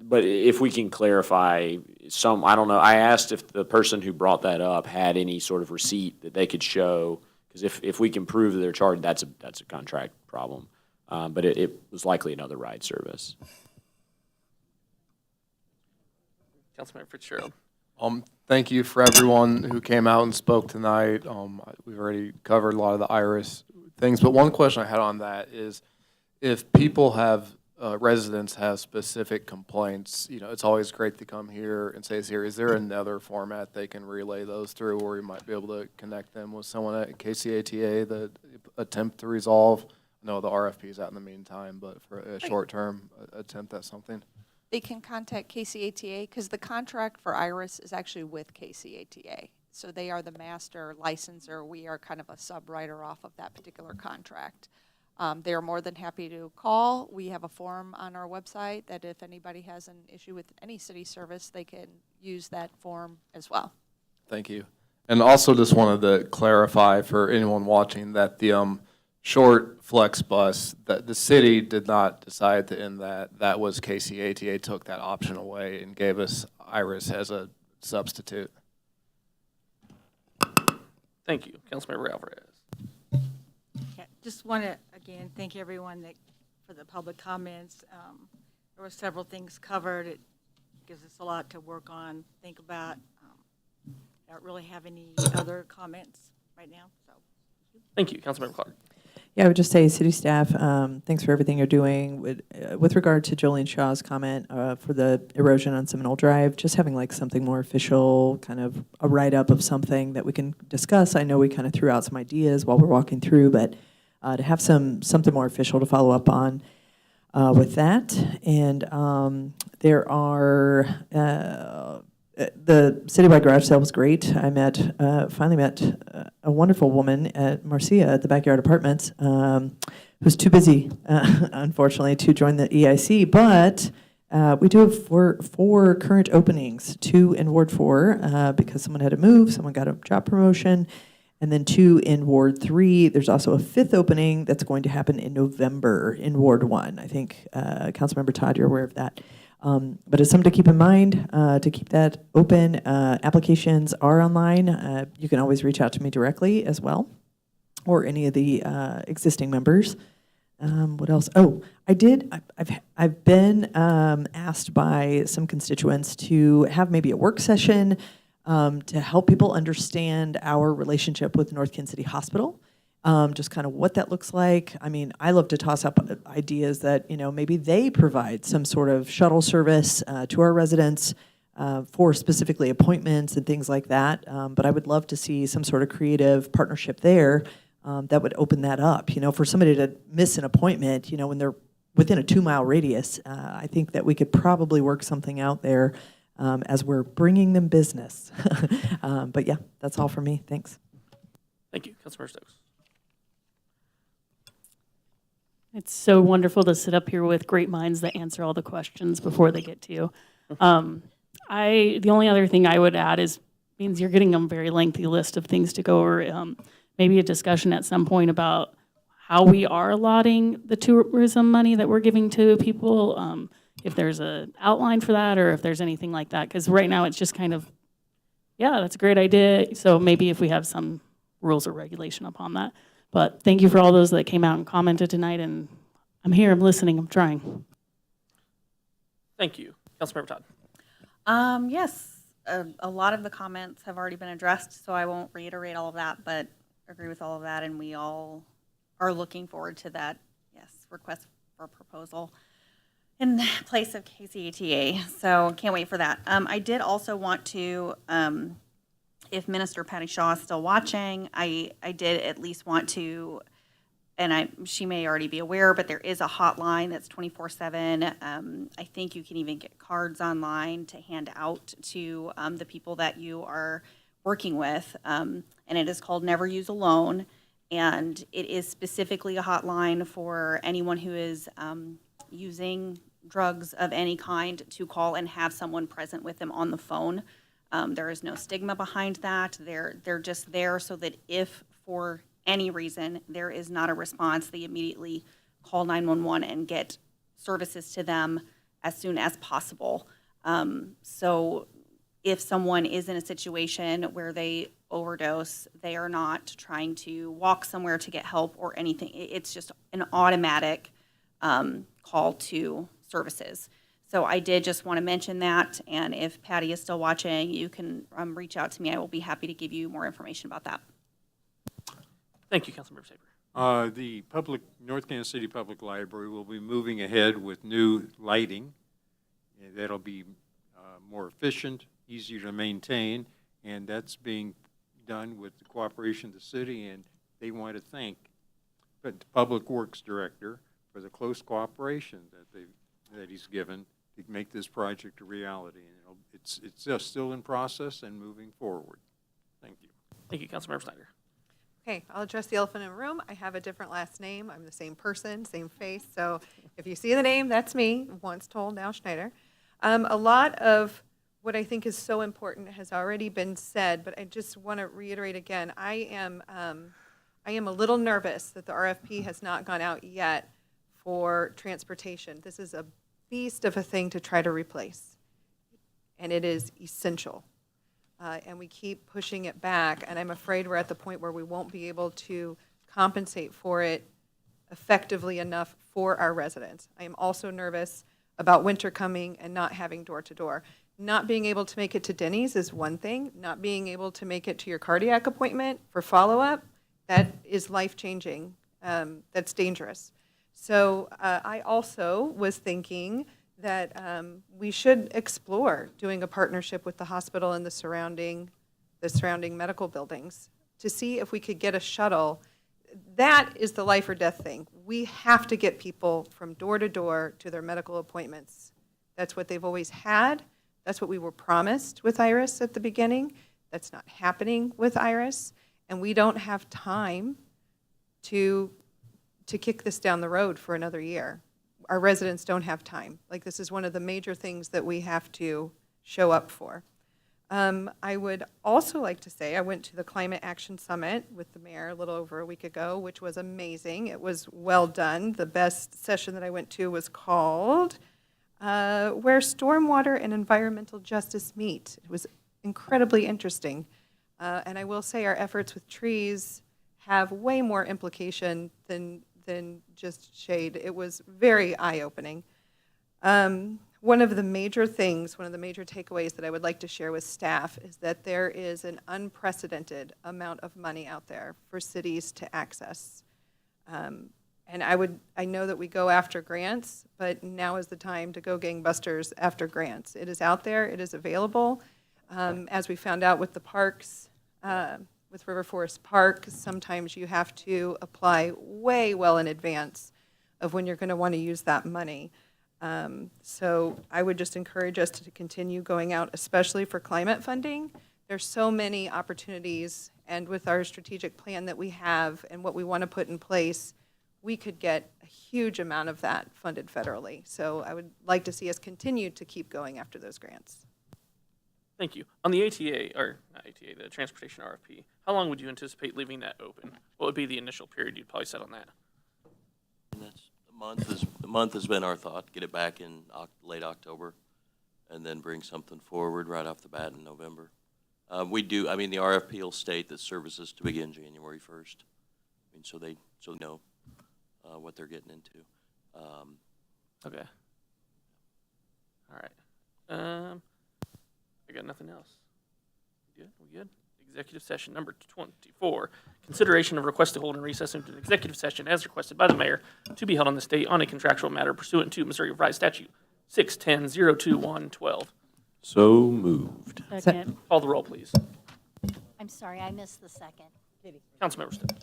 But if we can clarify I don't know, I asked if the person who brought that up had any sort of receipt that they could show, because if we can prove that they're charged, that's a contract problem. But it was likely another ride service. Councilmember Fitzgerald. Thank you for everyone who came out and spoke tonight. We've already covered a lot of the IRIS things, but one question I had on that is, if people residents have specific complaints, it's always great to come here and say it's here. Is there another format they can relay those through, or you might be able to connect them with someone at KCATA that attempt to resolve? I know the RFP is out in the meantime, but for a short-term attempt at something. They can contact KCATA because the contract for Iris is actually with KCATA. So they are the master licensor. We are kind of a sub-writer off of that particular contract. They are more than happy to call. We have a form on our website that if anybody has an issue with any city service, they can use that form as well. Thank you. And also just wanted to clarify for anyone watching that the short flex bus, that the city did not decide to end that. That was KCATA took that option away and gave us Iris as a substitute. Thank you. Councilmember Alvarez. Yeah, just want to, again, thank everyone for the public comments. There were several things covered. It gives us a lot to work on, think about. I don't really have any other comments right now, so. Thank you. Councilmember Clark. Yeah, I would just say, city staff, thanks for everything you're doing. With regard to Jolene Shaw's comment for the erosion on Seminole Drive, just having like something more official, kind of a write-up of something that we can discuss. I know we kind of threw out some ideas while we're walking through, but to have something more official to follow up on with that. And there are the citywide garage sale was great. I finally met a wonderful woman at Marcia at the Backyard Apartments, who's too busy, unfortunately, to join the EIC. But we do have four current openings, 2 in Ward 4 because someone had to move, someone got a job promotion, and then 2 in Ward 3. There's also a 5th opening that's going to happen in November in Ward 1. I think, Councilmember Todd, you're aware of that. But it's something to keep in mind, to keep that open. Applications are online. You can always reach out to me directly as well, or any of the existing members. What else? Oh, I've been asked by some constituents to have maybe a work session to help people understand our relationship with North Kansas City Hospital. Just kind of what that looks like. I mean, I love to toss up ideas that, maybe they provide some sort of shuttle service to our residents for specifically appointments and things like that. But I would love to see some sort of creative partnership there that would open that up. For somebody to miss an appointment, when they're within a 2-mile radius, I think that we could probably work something out there as we're bringing them business. But yeah, that's all for me. Thanks. Thank you. Councilmember Stokes. It's so wonderful to sit up here with great minds that answer all the questions before they get to you. The only other thing I would add means you're getting a very lengthy list of things to go over. Maybe a discussion at some point about how we are allotting the tourism money that we're giving to people. If there's an outline for that, or if there's anything like that, because right now it's just kind of, yeah, that's a great idea. So maybe if we have some rules or regulation upon that. But thank you for all those that came out and commented tonight, and I'm here, I'm listening, I'm trying. Thank you. Councilmember Todd. Yes, a lot of the comments have already been addressed, so I won't reiterate all of that, but agree with all of that, and we all are looking forward to that, request for proposal in place of KCATA, so can't wait for that. I did also want to, if Minister Patty Shaw is still watching, I did at least want to, and she may already be aware, but there is a hotline that's 24/7. I think you can even get cards online to hand out to the people that you are working with, and it is called Never Use Alone, and it is specifically a hotline for anyone who is using drugs of any kind to call and have someone present with them on the phone. There is no stigma behind that. They're just there so that if for any reason there is not a response, they immediately call 911 and get services to them as soon as possible. So if someone is in a situation where they overdose, they are not trying to walk somewhere to get help or anything. It's just an automatic call to services. So I did just want to mention that, and if Patty is still watching, you can reach out to me. I will be happy to give you more information about that. Thank you, Councilmember Saber. The North Kansas City Public Library will be moving ahead with new lighting. That'll be more efficient, easier to maintain, and that's being done with the cooperation of the city, and they want to thank the Public Works Director for the close cooperation that he's given to make this project a reality. And it's just still in process and moving forward. Thank you. Thank you, Councilmember Snyder. Okay, I'll address the elephant in the room. I have a different last name. I'm the same person, same face. So if you see the name, that's me, once told, now Schneider. A lot of what I think is so important has already been said, but I just want to reiterate again. I am a little nervous that the RFP has not gone out yet for transportation. This is a beast of a thing to try to replace, and it is essential. And we keep pushing it back, and I'm afraid we're at the point where we won't be able to compensate for it effectively enough for our residents. I am also nervous about winter coming and not having door-to-door. Not being able to make it to Denny's is one thing. Not being able to make it to your cardiac appointment for follow-up, that is life-changing. That's dangerous. So I also was thinking that we should explore doing a partnership with the hospital and the surrounding medical buildings to see if we could get a shuttle. That is the life or death thing. We have to get people from door to door to their medical appointments. That's what they've always had. That's what we were promised with Iris at the beginning. That's not happening with Iris, and we don't have time to kick this down the road for another year. Our residents don't have time. Like, this is one of the major things that we have to show up for. I would also like to say, I went to the Climate Action Summit with the mayor a little over a week ago, which was amazing. It was well done. The best session that I went to was called Where Stormwater and Environmental Justice Meet. It was incredibly interesting. And I will say our efforts with trees have way more implication than just shade. It was very eye-opening. One of the major takeaways that I would like to share with staff is that there is an unprecedented amount of money out there for cities to access. And I know that we go after grants, but now is the time to go gangbusters after grants. It is out there, it is available. As we found out with the parks, with River Forest Park, sometimes you have to apply way well in advance of when you're going to want to use that money. So I would just encourage us to continue going out, especially for climate funding. There's so many opportunities, and with our strategic plan that we have and what we want to put in place, we could get a huge amount of that funded federally. So I would like to see us continue to keep going after those grants. Thank you. On the ATA, or not ATA, the transportation RFP, how long would you anticipate leaving that open? What would be the initial period you'd probably set on that? And the month has been our thought, get it back in late October, and then bring something forward right off the bat in November. The RFP will state that services to begin January 1st. So they know what they're getting into. Okay. All right. I got nothing else. We good? Executive session number 24. Consideration of request to hold and recess into an executive session as requested by the mayor to be held on this date on a contractual matter pursuant to Missouri Revised Statute 610-021-12. So moved. Second. Call the roll, please. I'm sorry, I missed the second. Councilmember Stipp.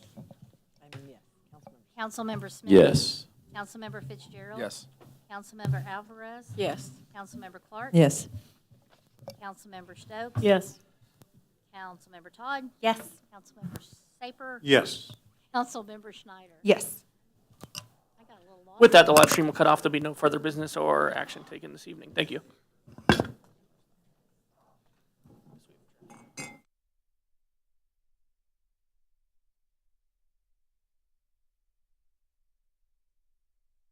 Councilmember Smith? Yes. Councilmember Fitzgerald? Yes. Councilmember Alvarez? Yes. Councilmember Clark? Yes. Councilmember Stokes? Yes. Councilmember Todd? Yes. Councilmember Saper? Yes. Councilmember Schneider? Yes. I got a little lost. With that, the live stream will cut off. There'll be no further business or action taken this evening. Thank you.